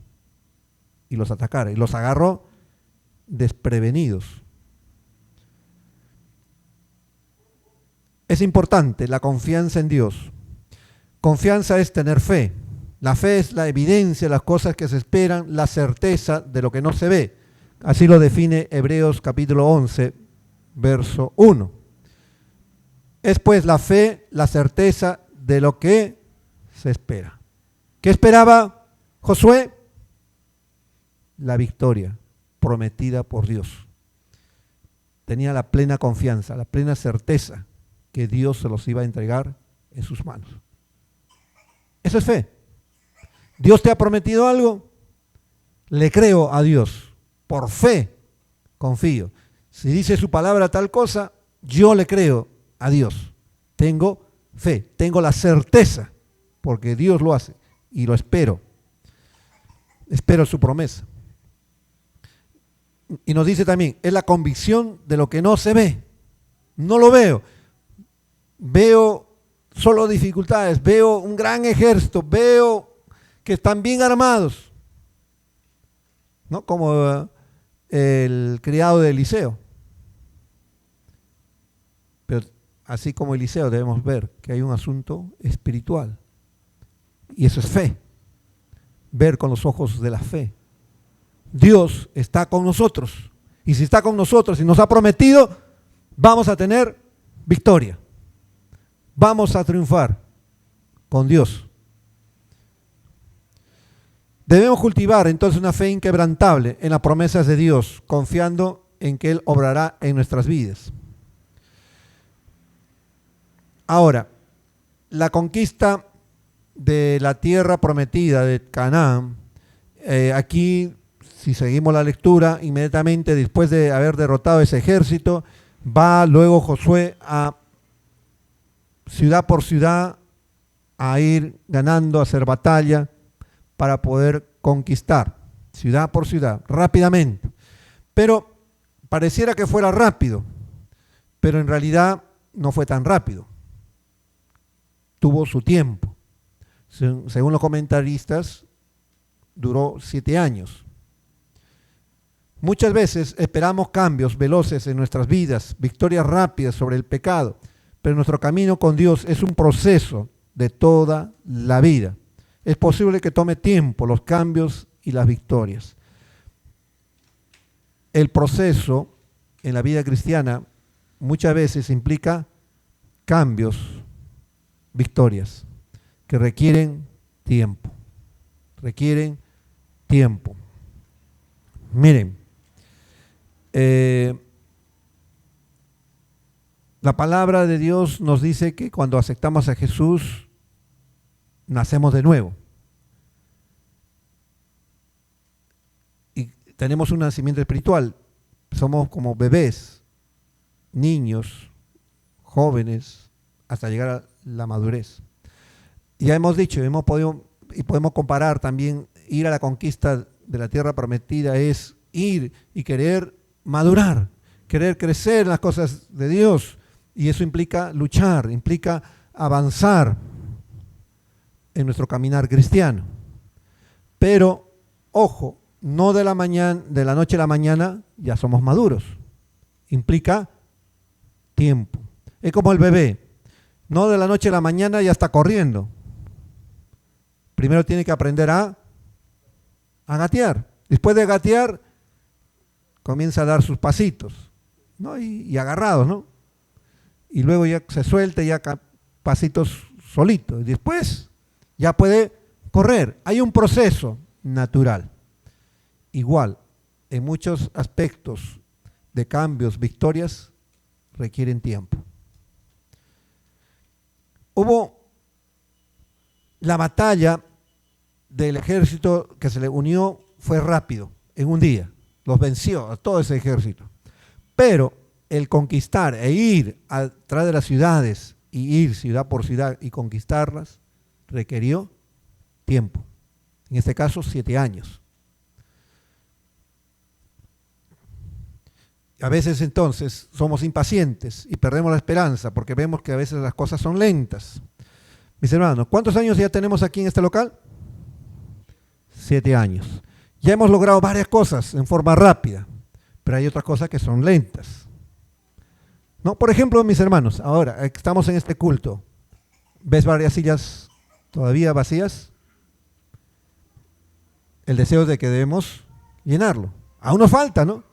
B: Y los atacara. Y los agarró desprevenidos. Es importante la confianza en Dios. Confianza es tener fe. La fe es la evidencia de las cosas que se esperan, la certeza de lo que no se ve. Así lo define Hebreos capítulo 11, verso 1. Es pues la fe, la certeza de lo que se espera. ¿Qué esperaba Josué? La victoria prometida por Dios. Tenía la plena confianza, la plena certeza que Dios se los iba a entregar en sus manos. Eso es fe. Dios te ha prometido algo, le creo a Dios. Por fe confío. Si dice su palabra tal cosa, yo le creo a Dios. Tengo fe, tengo la certeza, porque Dios lo hace y lo espero. Espero su promesa. Y nos dice también, es la convicción de lo que no se ve. No lo veo. Veo solo dificultades, veo un gran ejército, veo que están bien armados, ¿no? Como el criado de Eliseo. Pero así como Eliseo debemos ver que hay un asunto espiritual. Y eso es fe. Ver con los ojos de la fe. Dios está con nosotros. Y si está con nosotros y nos ha prometido, vamos a tener victoria. Vamos a triunfar con Dios. Debemos cultivar entonces una fe inquebrantable en las promesas de Dios, confiando en que Él obrará en nuestras vidas. Ahora, la conquista de la tierra prometida de Canaán, aquí, si seguimos la lectura, inmediatamente después de haber derrotado ese ejército, va luego Josué a ciudad por ciudad a ir ganando, a hacer batalla para poder conquistar, ciudad por ciudad, rápidamente. Pero pareciera que fuera rápido, pero en realidad no fue tan rápido. Tuvo su tiempo. Según los comentaristas, duró 7 años. Muchas veces esperamos cambios veloces en nuestras vidas, victorias rápidas sobre el pecado, pero nuestro camino con Dios es un proceso de toda la vida. Es posible que tome tiempo los cambios y las victorias. El proceso en la vida cristiana muchas veces implica cambios, victorias, que requieren tiempo. Requieren tiempo. Miren, la palabra de Dios nos dice que cuando aceptamos a Jesús, nacemos de nuevo. Y tenemos un nacimiento espiritual. Somos como bebés, niños, jóvenes, hasta llegar a la madurez. Ya hemos dicho, hemos podido y podemos comparar también, ir a la conquista de la tierra prometida es ir y querer madurar, querer crecer en las cosas de Dios, y eso implica luchar, implica avanzar en nuestro caminar cristiano. Pero, ojo, no de la noche a la mañana ya somos maduros. Implica tiempo. Es como el bebé. No de la noche a la mañana ya está corriendo. Primero tiene que aprender a gatear. Después de gatear, comienza a dar sus pasitos, ¿no? Y agarrados, ¿no? Y luego ya se suelta, ya pasitos solitos. Y después ya puede correr. Hay un proceso natural. Igual, en muchos aspectos de cambios, victorias, requieren tiempo. Hubo la batalla del ejército que se le unió, fue rápido, en un día. Los venció a todo ese ejército. Pero el conquistar e ir atrás de las ciudades, y ir ciudad por ciudad y conquistarlas, requirió tiempo. En este caso, 7 años. A veces entonces somos impacientes y perdemos la esperanza porque vemos que a veces las cosas son lentas. Mis hermanos, ¿cuántos años ya tenemos aquí en este local? 7 años. Ya hemos logrado varias cosas en forma rápida, pero hay otras cosas que son lentas. ¿No? Por ejemplo, mis hermanos, ahora estamos en este culto. ¿Ves varias sillas todavía vacías? El deseo de que debemos llenarlo. Aún nos falta, ¿no?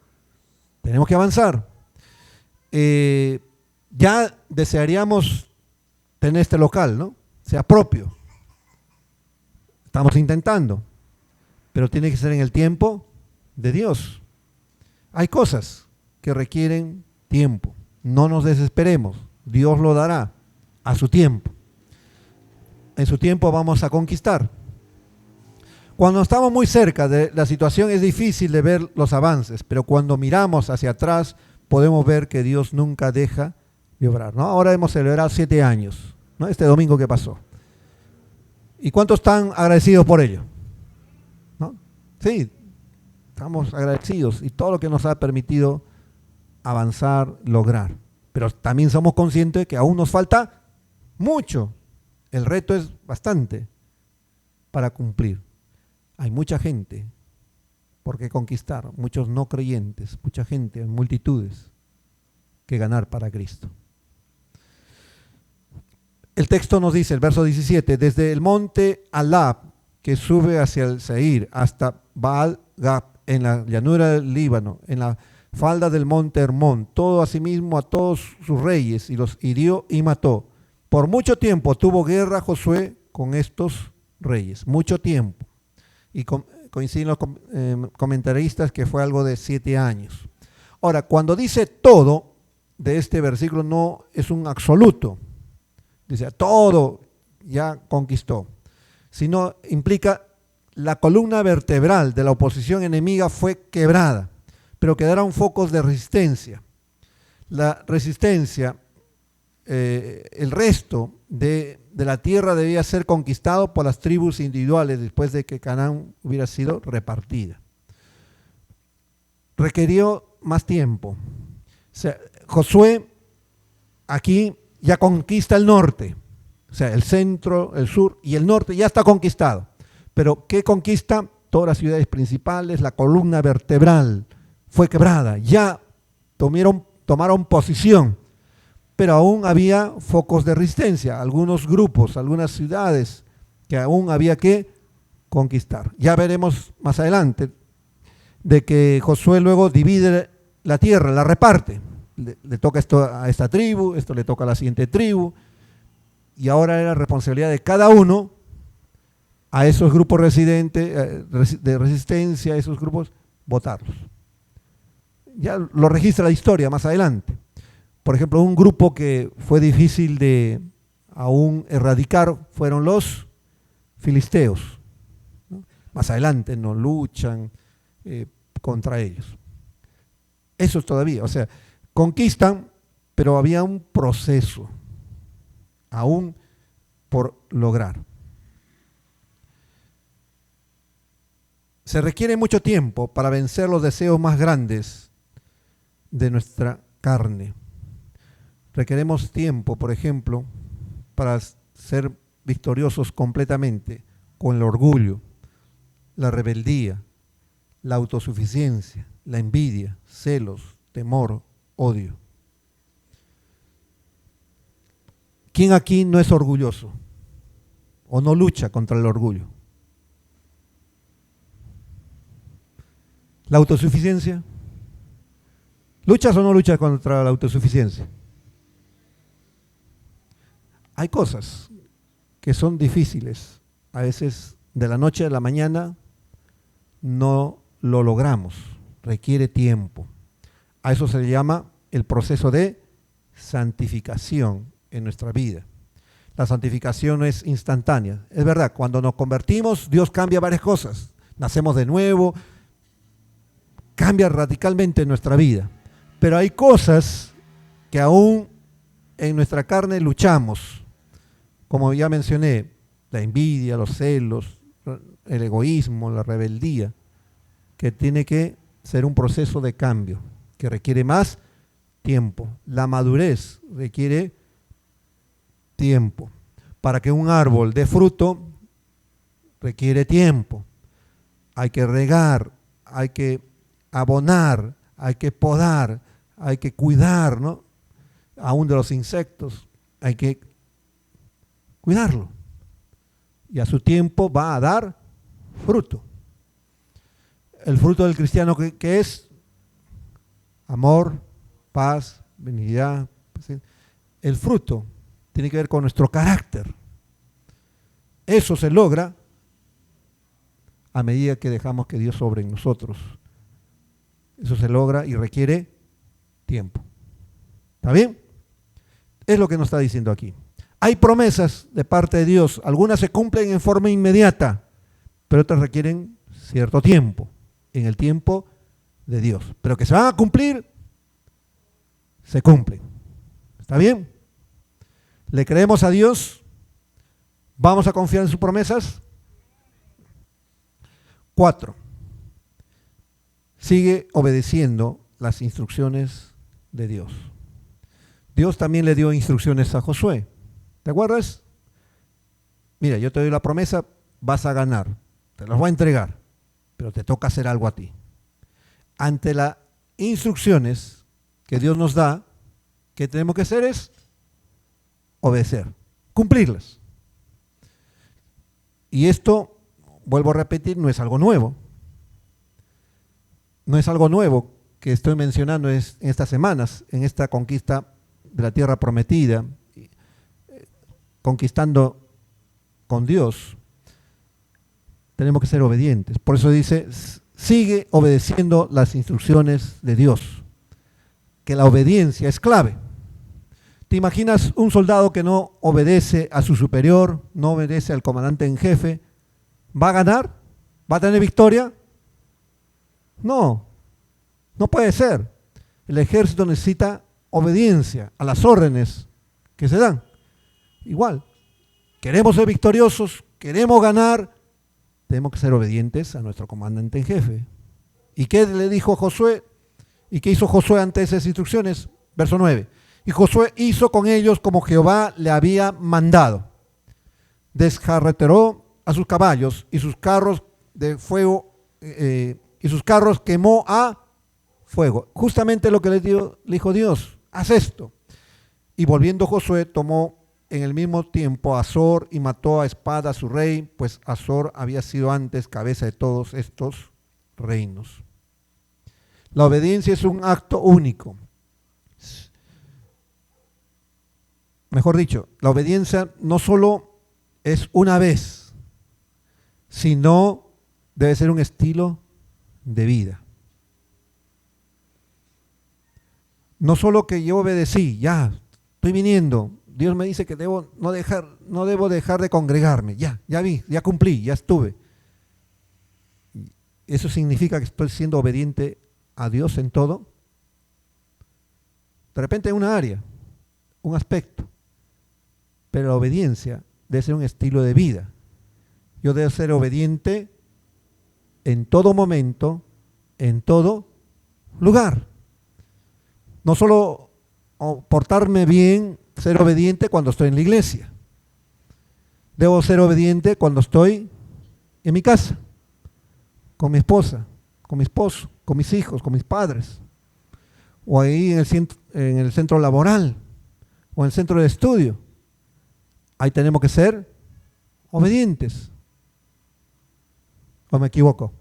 B: Tenemos que avanzar. Ya desearíamos tener este local, ¿no? Sea propio. Estamos intentando, pero tiene que ser en el tiempo de Dios. Hay cosas que requieren tiempo. No nos desesperemos. Dios lo dará a su tiempo. En su tiempo vamos a conquistar. Cuando estamos muy cerca de la situación es difícil de ver los avances, pero cuando miramos hacia atrás podemos ver que Dios nunca deja de obrar, ¿no? Ahora hemos celebrado 7 años, ¿no? Este domingo que pasó. ¿Y cuántos están agradecidos por ello? ¿No? Sí, estamos agradecidos y todo lo que nos ha permitido avanzar, lograr. Pero también somos conscientes de que aún nos falta mucho. El reto es bastante para cumplir. Hay mucha gente por qué conquistar, muchos no creyentes, mucha gente, multitudes que ganar para Cristo. El texto nos dice, el verso 17, desde el monte Alab, que sube hacia el Seir, hasta Baal-Gad, en la llanura del Líbano, en la falda del monte Hermón, todo asimismo a todos sus reyes, y los hirió y mató. Por mucho tiempo tuvo guerra Josué con estos reyes, mucho tiempo. Y coinciden los comentaristas que fue algo de 7 años. Ahora, cuando dice todo de este versículo no es un absoluto, dice todo ya conquistó, sino implica la columna vertebral de la oposición enemiga fue quebrada, pero quedaron focos de resistencia. La resistencia el resto de la tierra debía ser conquistado por las tribus individuales después de que Canaán hubiera sido repartida. Requirió más tiempo. O sea, Josué aquí ya conquista el norte, o sea, el centro, el sur y el norte ya está conquistado. Pero ¿qué conquista? Todas las ciudades principales, la columna vertebral fue quebrada, ya tomaron posición, pero aún había focos de resistencia, algunos grupos, algunas ciudades que aún había que conquistar. Ya veremos más adelante de que Josué luego divide la tierra, la reparte. Le toca esto a esta tribu, esto le toca a la siguiente tribu, y ahora era responsabilidad de cada uno a esos grupos residentes de resistencia, a esos grupos, votarlos. Ya lo registra la historia más adelante. Por ejemplo, un grupo que fue difícil de aún erradicar fueron los filisteos, ¿no? Más adelante no luchan contra ellos. Eso es todavía, o sea, conquistan, pero había un proceso aún por lograr. Se requiere mucho tiempo para vencer los deseos más grandes de nuestra carne. Requeremos tiempo, por ejemplo, para ser victoriosos completamente con el orgullo, la rebeldía, la autosuficiencia, la envidia, celos, temor, odio. ¿Quién aquí no es orgulloso o no lucha contra el orgullo? ¿La autosuficiencia? ¿Luchas o no luchas contra la autosuficiencia? Hay cosas que son difíciles. A veces de la noche a la mañana no lo logramos. Requiere tiempo. A eso se le llama el proceso de santificación en nuestra vida. La santificación no es instantánea. Es verdad, cuando nos convertimos, Dios cambia varias cosas. Nacemos de nuevo, cambia radicalmente nuestra vida. Pero hay cosas que aún en nuestra carne luchamos. Como ya mencioné, la envidia, los celos, el egoísmo, la rebeldía, que tiene que ser un proceso de cambio, que requiere más tiempo. La madurez requiere tiempo. Para que un árbol dé fruto, requiere tiempo. Hay que regar, hay que abonar, hay que podar, hay que cuidar, ¿no? Aún de los insectos, hay que cuidarlo. Y a su tiempo va a dar fruto. El fruto del cristiano que es amor, paz, benignidad. El fruto tiene que ver con nuestro carácter. Eso se logra a medida que dejamos que Dios obre en nosotros. Eso se logra y requiere tiempo. ¿Está bien? Es lo que nos está diciendo aquí. Hay promesas de parte de Dios. Algunas se cumplen en forma inmediata, pero otras requieren cierto tiempo, en el tiempo de Dios. Pero que se van a cumplir, se cumplen. ¿Está bien? ¿Le creemos a Dios? ¿Vamos a confiar en sus promesas? 4. Sigue obedeciendo las instrucciones de Dios. Dios también le dio instrucciones a Josué. ¿Te acuerdas? Mira, yo te doy la promesa, vas a ganar, te los voy a entregar, pero te toca hacer algo a ti. Ante las instrucciones que Dios nos da, ¿qué tenemos que hacer? Es obedecer, cumplirlas. Y esto, vuelvo a repetir, no es algo nuevo. No es algo nuevo que estoy mencionando en estas semanas, en esta conquista de la tierra prometida, conquistando con Dios. Tenemos que ser obedientes. Por eso dice, sigue obedeciendo las instrucciones de Dios, que la obediencia es clave. ¿Te imaginas un soldado que no obedece a su superior, no obedece al comandante en jefe? ¿Va a ganar? ¿Va a tener victoria? No, no puede ser. El ejército necesita obediencia a las órdenes que se dan. Igual, queremos ser victoriosos, queremos ganar, tenemos que ser obedientes a nuestro comandante en jefe. ¿Y qué le dijo Josué? ¿Y qué hizo Josué ante esas instrucciones? Verso 9. Y Josué hizo con ellos como Jehová le había mandado. Descarreteró a sus caballos y sus carros de fuego, y sus carros quemó a fuego. Justamente lo que le dijo Dios, haz esto. Y volviendo Josué tomó en el mismo tiempo a Azor y mató a espada a su rey, pues Azor había sido antes cabeza de todos estos reinos. La obediencia es un acto único. Mejor dicho, la obediencia no solo es una vez, sino debe ser un estilo de vida. No solo que yo obedecí, ya, estoy viniendo, Dios me dice que no debo dejar de congregarme, ya vi, ya cumplí, ya estuve. ¿Eso significa que estoy siendo obediente a Dios en todo? De repente en una área, un aspecto, pero la obediencia debe ser un estilo de vida. Yo debo ser obediente en todo momento, en todo lugar. No solo portarme bien, ser obediente cuando estoy en la iglesia. Debo ser obediente cuando estoy en mi casa, con mi esposa, con mi esposo, con mis hijos, con mis padres, o ahí en el centro laboral, o en el centro de estudio. Ahí tenemos que ser obedientes. ¿O me equivoco?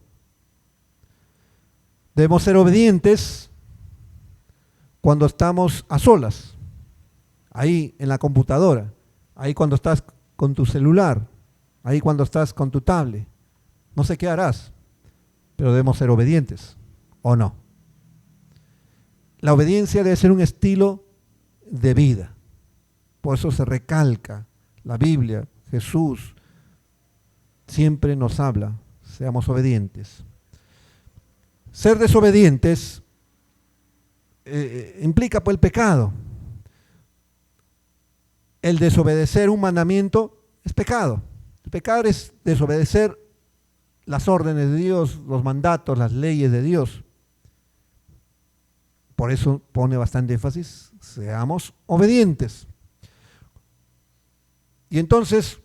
B: Debemos ser obedientes cuando estamos a solas, ahí en la computadora, ahí cuando estás con tu celular, ahí cuando estás con tu tablet. No sé qué harás, pero debemos ser obedientes, ¿o no? La obediencia debe ser un estilo de vida. Por eso se recalca la Biblia, Jesús siempre nos habla, seamos obedientes. Ser desobedientes implica pues el pecado. El desobedecer un mandamiento es pecado. El pecado es desobedecer las órdenes de Dios, los mandatos, las leyes de Dios. Por eso pone bastante énfasis, seamos obedientes. Y entonces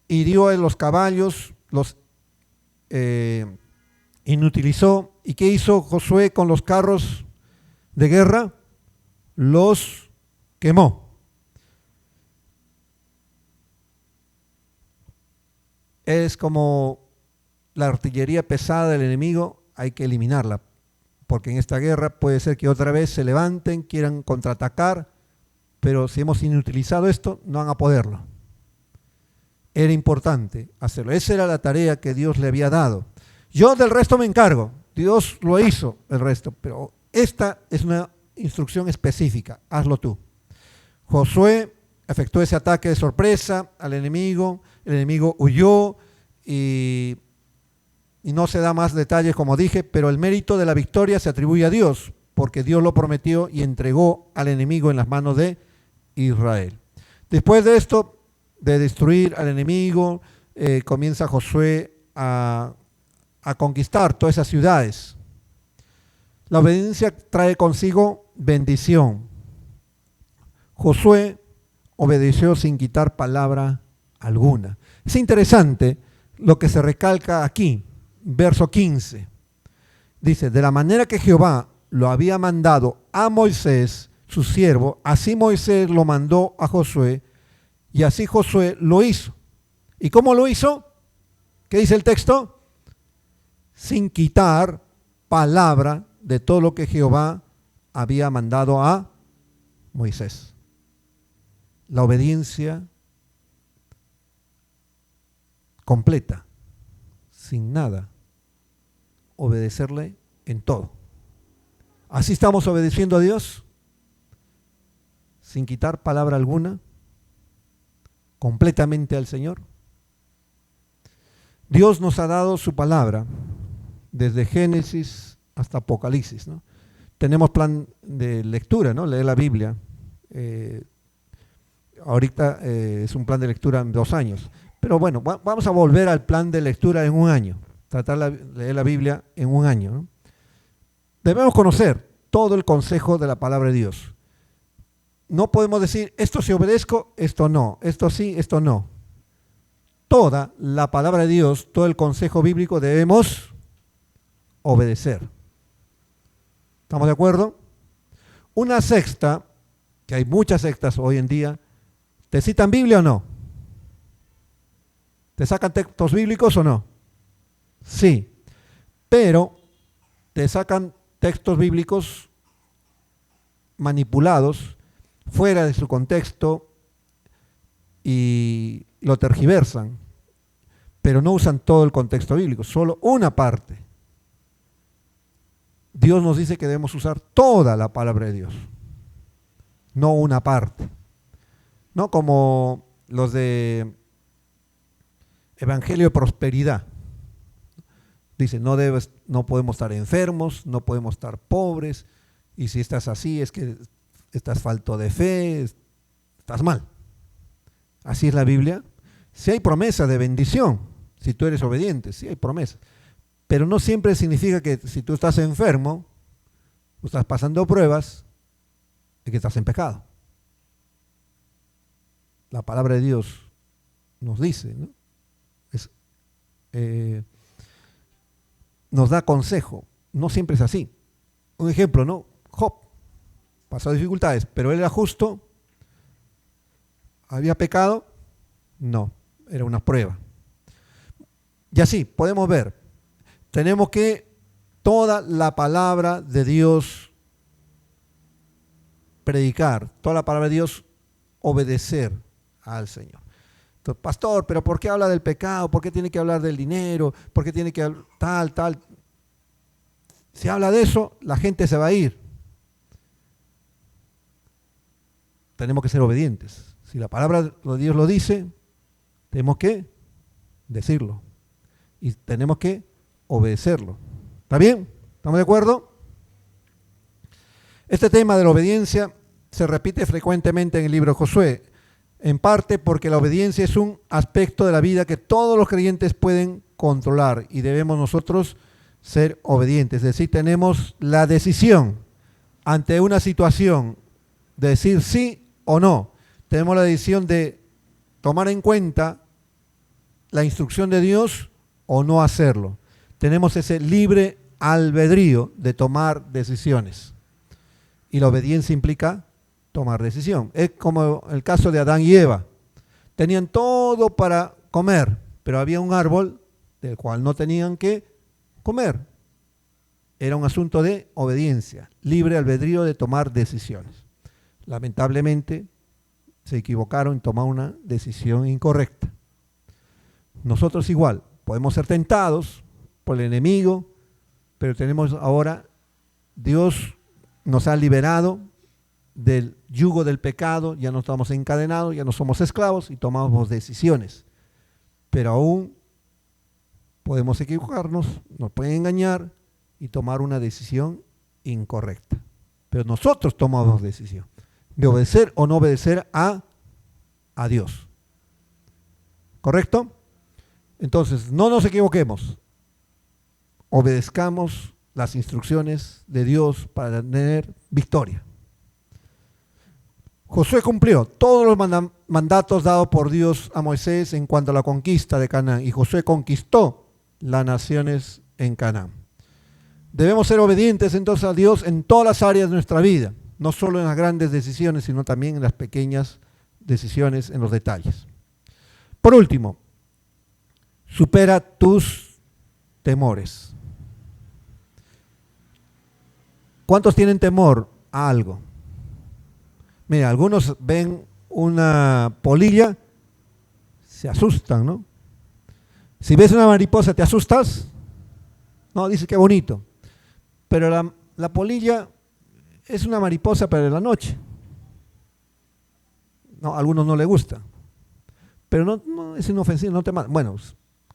B: hirió a los caballos, los inutilizó. ¿Y qué hizo Josué con los carros de guerra? Los quemó. Es como la artillería pesada del enemigo, hay que eliminarla, porque en esta guerra puede ser que otra vez se levanten, quieran contraatacar, pero si hemos inutilizado esto, no van a poderlo. Era importante hacerlo. Esa era la tarea que Dios le había dado. Yo del resto me encargo. Dios lo hizo el resto, pero esta es una instrucción específica. Hazlo tú. Josué efectuó ese ataque de sorpresa al enemigo. El enemigo huyó y no se da más detalles, como dije, pero el mérito de la victoria se atribuye a Dios, porque Dios lo prometió y entregó al enemigo en las manos de Israel. Después de esto, de destruir al enemigo, comienza Josué a conquistar todas esas ciudades. La obediencia trae consigo bendición. Josué obedeció sin quitar palabra alguna. Es interesante lo que se recalca aquí, verso 15. Dice, de la manera que Jehová lo había mandado a Moisés, su siervo, así Moisés lo mandó a Josué, y así Josué lo hizo. ¿Y cómo lo hizo? ¿Qué dice el texto? Sin quitar palabra de todo lo que Jehová había mandado a Moisés. La obediencia completa, sin nada, obedecerle en todo. ¿Así estamos obedeciendo a Dios? Sin quitar palabra alguna, completamente al Señor. Dios nos ha dado su palabra desde Génesis hasta Apocalipsis, ¿no? Tenemos plan de lectura, ¿no? Leer la Biblia Ahorita es un plan de lectura en 2 años. Pero bueno, vamos a volver al plan de lectura en un año. Tratar de leer la Biblia en un año, ¿no? Debemos conocer todo el consejo de la palabra de Dios. No podemos decir, esto sí obedezco, esto no, esto sí, esto no. Toda la palabra de Dios, todo el consejo bíblico debemos obedecer. ¿Estamos de acuerdo? Una secta, que hay muchas sectas hoy en día, ¿te citan Biblia o no? ¿Te sacan textos bíblicos o no? Sí, pero te sacan textos bíblicos manipulados, fuera de su contexto, y lo tergiversan, pero no usan todo el contexto bíblico, solo una parte. Dios nos dice que debemos usar toda la palabra de Dios, no una parte. No como los de Evangelio de Prosperidad. Dicen, no podemos estar enfermos, no podemos estar pobres, y si estás así es que estás falto de fe, estás mal. Así es la Biblia. Si hay promesa de bendición, si tú eres obediente, sí hay promesa. Pero no siempre significa que si tú estás enfermo, o estás pasando pruebas, es que estás en pecado. La palabra de Dios nos dice, ¿no? Nos da consejo. No siempre es así. Un ejemplo, ¿no? Job pasó dificultades, pero él era justo. ¿Había pecado? No, era una prueba. Y así podemos ver, tenemos que toda la palabra de Dios predicar, toda la palabra de Dios obedecer al Señor. Entonces, pastor, pero ¿por qué habla del pecado? ¿Por qué tiene que hablar del dinero? ¿Por qué tiene que hablar tal? Si habla de eso, la gente se va a ir. Tenemos que ser obedientes. Si la palabra de Dios lo dice, tenemos que decirlo. Y tenemos que obedecerlo. ¿Está bien? ¿Estamos de acuerdo? Este tema de la obediencia se repite frecuentemente en el libro de Josué, en parte porque la obediencia es un aspecto de la vida que todos los creyentes pueden controlar y debemos nosotros ser obedientes. Es decir, tenemos la decisión ante una situación de decir sí o no. Tenemos la decisión de tomar en cuenta la instrucción de Dios o no hacerlo. Tenemos ese libre albedrío de tomar decisiones. Y la obediencia implica tomar decisión. Es como el caso de Adán y Eva. Tenían todo para comer, pero había un árbol del cual no tenían que comer. Era un asunto de obediencia, libre albedrío de tomar decisiones. Lamentablemente se equivocaron y tomaron una decisión incorrecta. Nosotros igual, podemos ser tentados por el enemigo, pero tenemos ahora, Dios nos ha liberado del yugo del pecado, ya no estamos encadenados, ya no somos esclavos y tomamos decisiones. Pero aún podemos equivocarnos, nos pueden engañar y tomar una decisión incorrecta. Pero nosotros tomamos decisión de obedecer o no obedecer a Dios. ¿Correcto? Entonces, no nos equivoquemos. Obedezcamos las instrucciones de Dios para tener victoria. Josué cumplió todos los mandatos dados por Dios a Moisés en cuanto a la conquista de Canaán, y Josué conquistó las naciones en Canaán. Debemos ser obedientes entonces a Dios en todas las áreas de nuestra vida, no solo en las grandes decisiones, sino también en las pequeñas decisiones, en los detalles. Por último, supera tus temores. ¿Cuántos tienen temor a algo? Mira, algunos ven una polilla, se asustan, ¿no? Si ves una mariposa, ¿te asustas? No, dice qué bonito. Pero la polilla es una mariposa para la noche. No, a algunos no les gusta. Pero no es inofensivo, no te mata. Bueno,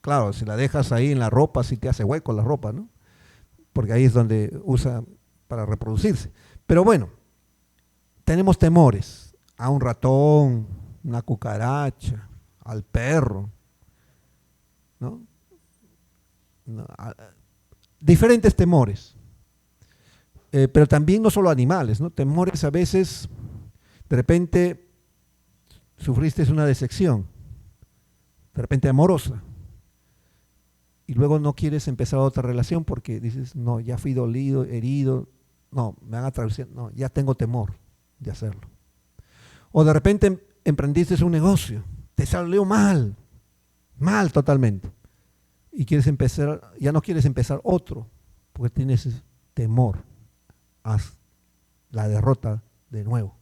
B: claro, si la dejas ahí en la ropa, sí te hace hueco la ropa, ¿no? Porque ahí es donde usa para reproducirse. Pero bueno, tenemos temores a un ratón, una cucaracha, al perro, ¿no? Diferentes temores. Pero también no solo animales, ¿no? Temores a veces, de repente, sufriste una decepción, de repente amorosa, y luego no quieres empezar otra relación porque dices, no, ya fui dolido, herido, no, me van a atravesar, no, ya tengo temor de hacerlo. O de repente emprendiste un negocio, te salió mal totalmente, y quieres empezar, ya no quieres empezar otro, porque tienes temor a la derrota de nuevo.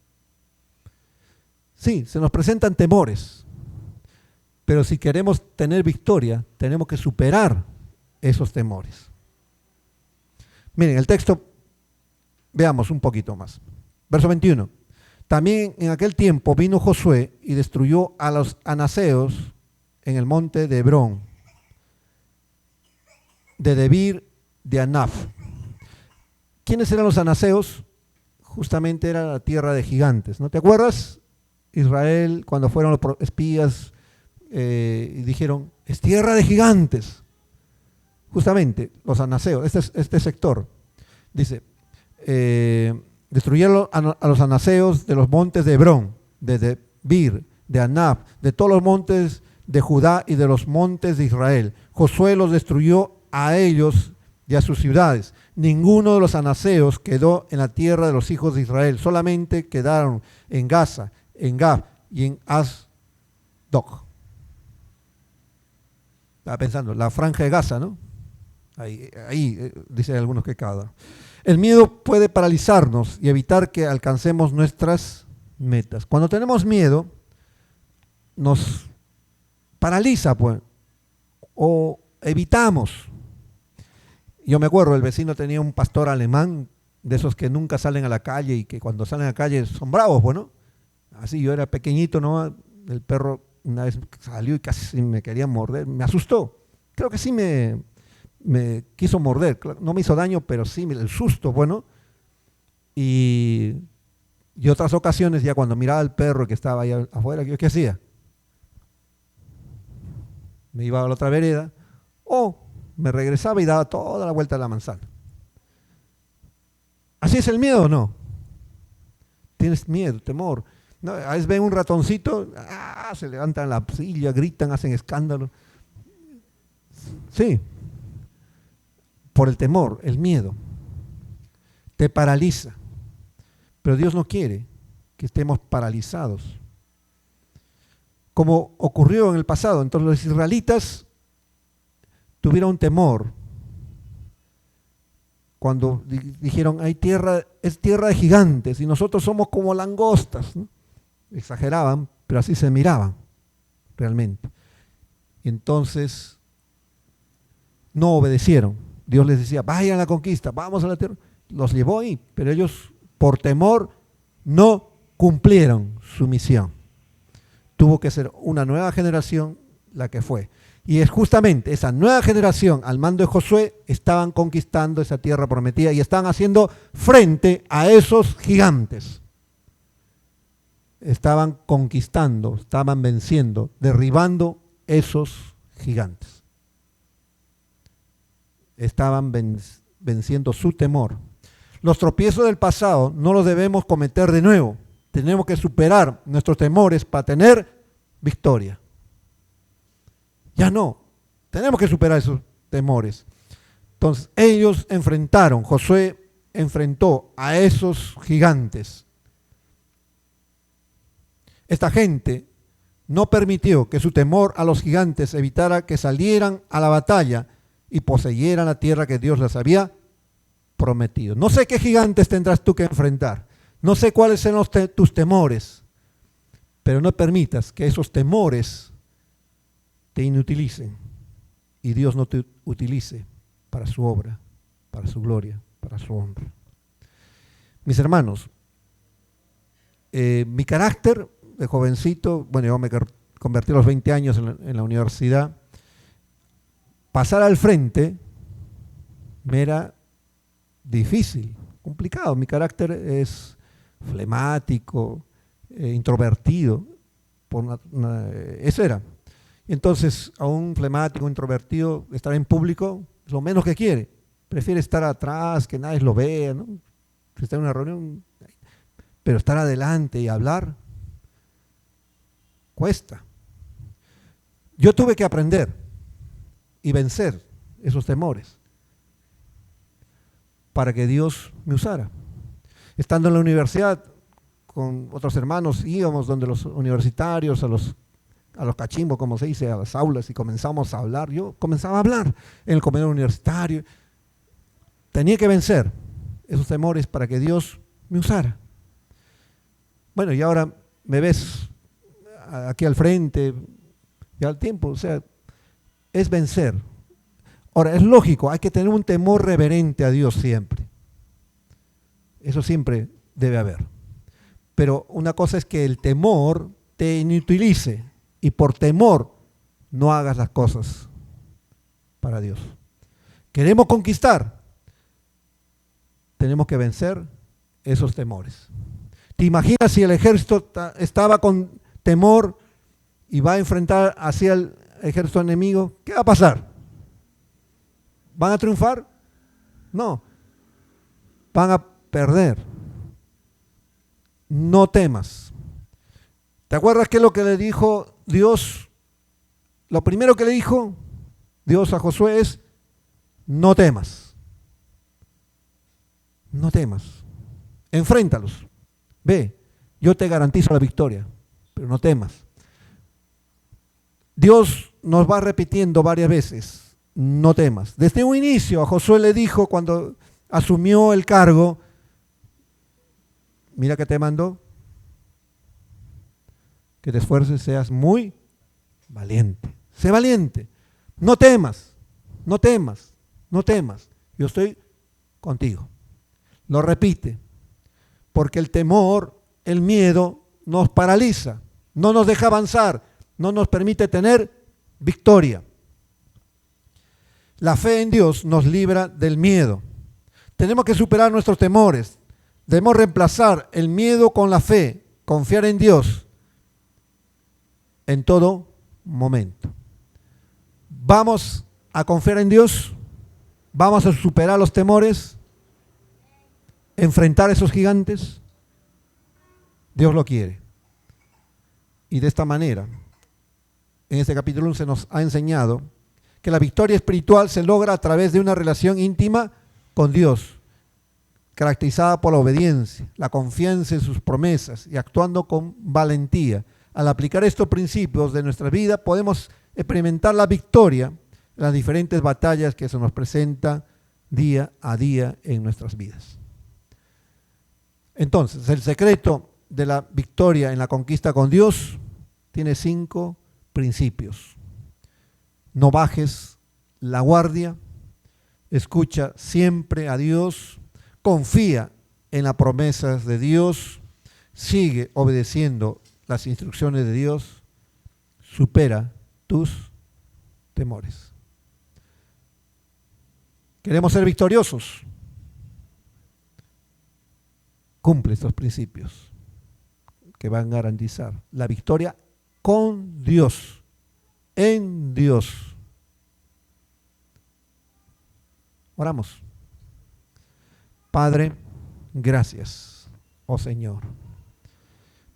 B: Sí, se nos presentan temores, pero si queremos tener victoria, tenemos que superar esos temores. Miren, el texto, veamos un poquito más. Verso 21. También en aquel tiempo vino Josué y destruyó a los anaseos en el monte de Hebrón, de Debir, de Anaf. ¿Quiénes eran los anaseos? Justamente era la tierra de gigantes, ¿no te acuerdas? Israel, cuando fueron los espías y dijeron, es tierra de gigantes. Justamente, los anaseos, este sector, dice, destruyeron a los anaseos de los montes de Hebrón, de Debir, de Anaf, de todos los montes de Judá y de los montes de Israel. Josué los destruyó a ellos y a sus ciudades. Ninguno de los anaseos quedó en la tierra de los hijos de Israel, solamente quedaron en Gaza, en Gab y en Asdod. Estaba pensando, la franja de Gaza, ¿no? Ahí dicen algunos que cada. El miedo puede paralizarnos y evitar que alcancemos nuestras metas. Cuando tenemos miedo, nos paraliza, pues, o evitamos. Yo me acuerdo, el vecino tenía un pastor alemán, de esos que nunca salen a la calle y que cuando salen a la calle son bravos, bueno. Así yo era pequeñito, ¿no? El perro una vez salió y casi me quería morder, me asustó. Creo que sí me quiso morder, no me hizo daño, pero sí el susto, bueno. Y otras ocasiones ya cuando miraba al perro que estaba ahí afuera, ¿qué hacía? Me iba a la otra vereda o me regresaba y daba toda la vuelta a la manzana. ¿Así es el miedo o no? Tienes miedo, temor. No, a veces ven un ratoncito, se levantan la silla, gritan, hacen escándalo. Sí, por el temor, el miedo. Te paraliza. Pero Dios no quiere que estemos paralizados. Como ocurrió en el pasado, entonces los israelitas tuvieron temor cuando dijeron, es tierra de gigantes y nosotros somos como langostas, ¿no? Exageraban, pero así se miraban realmente. Y entonces no obedecieron. Dios les decía, vayan a la conquista, vamos a la tierra. Los llevó ahí, pero ellos por temor no cumplieron su misión. Tuvo que ser una nueva generación la que fue. Y es justamente esa nueva generación, al mando de Josué, estaban conquistando esa tierra prometida y estaban haciendo frente a esos gigantes. Estaban conquistando, estaban venciendo, derribando esos gigantes. Estaban venciendo su temor. Los tropiezos del pasado no los debemos cometer de nuevo. Tenemos que superar nuestros temores para tener victoria. Ya no, tenemos que superar esos temores. Entonces ellos Josué enfrentó a esos gigantes. Esta gente no permitió que su temor a los gigantes evitara que salieran a la batalla y poseyeran la tierra que Dios les había prometido. No sé qué gigantes tendrás tú que enfrentar, no sé cuáles serán tus temores, pero no permitas que esos temores te inutilicen y Dios no te utilice para su obra, para su gloria, para su honra. Mis hermanos, mi carácter de jovencito, bueno, yo me convertí a los 20 años en la universidad, pasar al frente me era difícil, complicado. Mi carácter es flemático, introvertido. Eso era. Entonces, a un flemático, introvertido, estar en público es lo menos que quiere. Prefiere estar atrás, que nadie lo vea, ¿no? Si está en una reunión, pero estar adelante y hablar cuesta. Yo tuve que aprender y vencer esos temores para que Dios me usara. Estando en la universidad con otros hermanos, íbamos donde los universitarios, a los cachimbos, como se dice, a las aulas, y comenzamos a hablar. Yo comenzaba a hablar en el comedor universitario. Tenía que vencer esos temores para que Dios me usara. Bueno, y ahora me ves aquí al frente, ya al tiempo, o sea, es vencer. Ahora, es lógico, hay que tener un temor reverente a Dios siempre. Eso siempre debe haber. Pero una cosa es que el temor te inutilice y por temor no hagas las cosas para Dios. Queremos conquistar, tenemos que vencer esos temores. ¿Te imaginas si el ejército estaba con temor y va a enfrentar hacia el ejército enemigo? ¿Qué va a pasar? ¿Van a triunfar? No, van a perder. No temas. ¿Te acuerdas qué es lo que le dijo Dios? Lo primero que le dijo Dios a Josué es: no temas. No temas. Enfréntalos. Ve, yo te garantizo la victoria, pero no temas. Dios nos va repitiendo varias veces: no temas. Desde un inicio a Josué le dijo, cuando asumió el cargo, mira que te mandó, que te esfuerces, seas muy valiente. Sé valiente. No temas, no temas, no temas. Yo estoy contigo. Lo repite, porque el temor, el miedo nos paraliza, no nos deja avanzar, no nos permite tener victoria. La fe en Dios nos libra del miedo. Tenemos que superar nuestros temores. Debemos reemplazar el miedo con la fe, confiar en Dios en todo momento. Vamos a confiar en Dios, vamos a superar los temores, enfrentar a esos gigantes. Dios lo quiere. Y de esta manera, en este capítulo 11 nos ha enseñado que la victoria espiritual se logra a través de una relación íntima con Dios, caracterizada por la obediencia, la confianza en sus promesas y actuando con valentía. Al aplicar estos principios de nuestra vida, podemos experimentar la victoria en las diferentes batallas que se nos presentan día a día en nuestras vidas. Entonces, el secreto de la victoria en la conquista con Dios tiene 5 principios. No bajes la guardia, escucha siempre a Dios, confía en las promesas de Dios, sigue obedeciendo las instrucciones de Dios, supera tus temores. ¿Queremos ser victoriosos? Cumple estos principios que van a garantizar la victoria con Dios, en Dios. Oramos. Padre, gracias, oh Señor.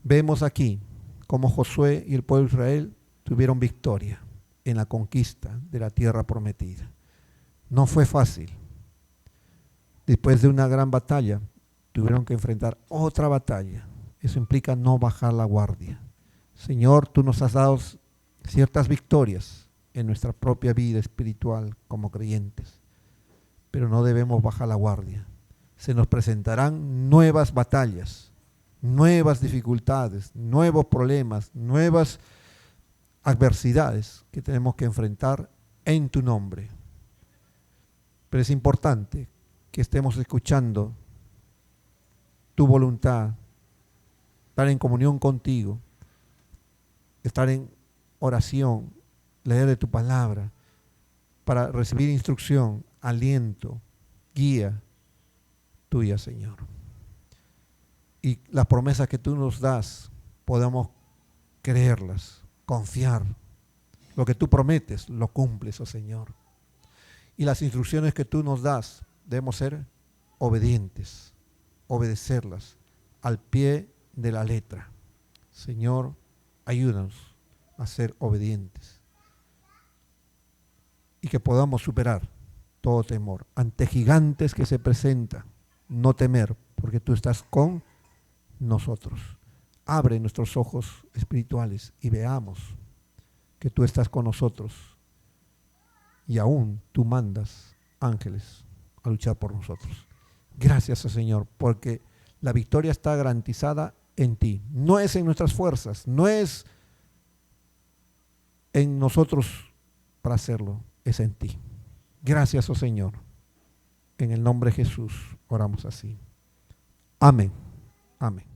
B: Vemos aquí cómo Josué y el pueblo de Israel tuvieron victoria en la conquista de la tierra prometida. No fue fácil. Después de una gran batalla, tuvieron que enfrentar otra batalla. Eso implica no bajar la guardia. Señor, tú nos has dado ciertas victorias en nuestra propia vida espiritual como creyentes, pero no debemos bajar la guardia. Se nos presentarán nuevas batallas, nuevas dificultades, nuevos problemas, nuevas adversidades que tenemos que enfrentar en tu nombre. Pero es importante que estemos escuchando tu voluntad, estar en comunión contigo, estar en oración, leer de tu palabra, para recibir instrucción, aliento, guía tuya, Señor. y las promesas que tú nos das podamos creerlas, confiar. Lo que tú prometes, lo cumples, oh Señor. Y las instrucciones que tú nos das, debemos ser obedientes, obedecerlas al pie de la letra. Señor, ayúdanos a ser obedientes y que podamos superar todo temor. Ante gigantes que se presentan, no temer, porque tú estás con nosotros. Abre nuestros ojos espirituales y veamos que tú estás con nosotros y aún tú mandas ángeles a luchar por nosotros. Gracias, Señor, porque la victoria está garantizada en ti. No es en nuestras fuerzas, no es en nosotros para hacerlo, es en ti. Gracias, oh Señor. En el nombre de Jesús oramos así. Amén. Amén.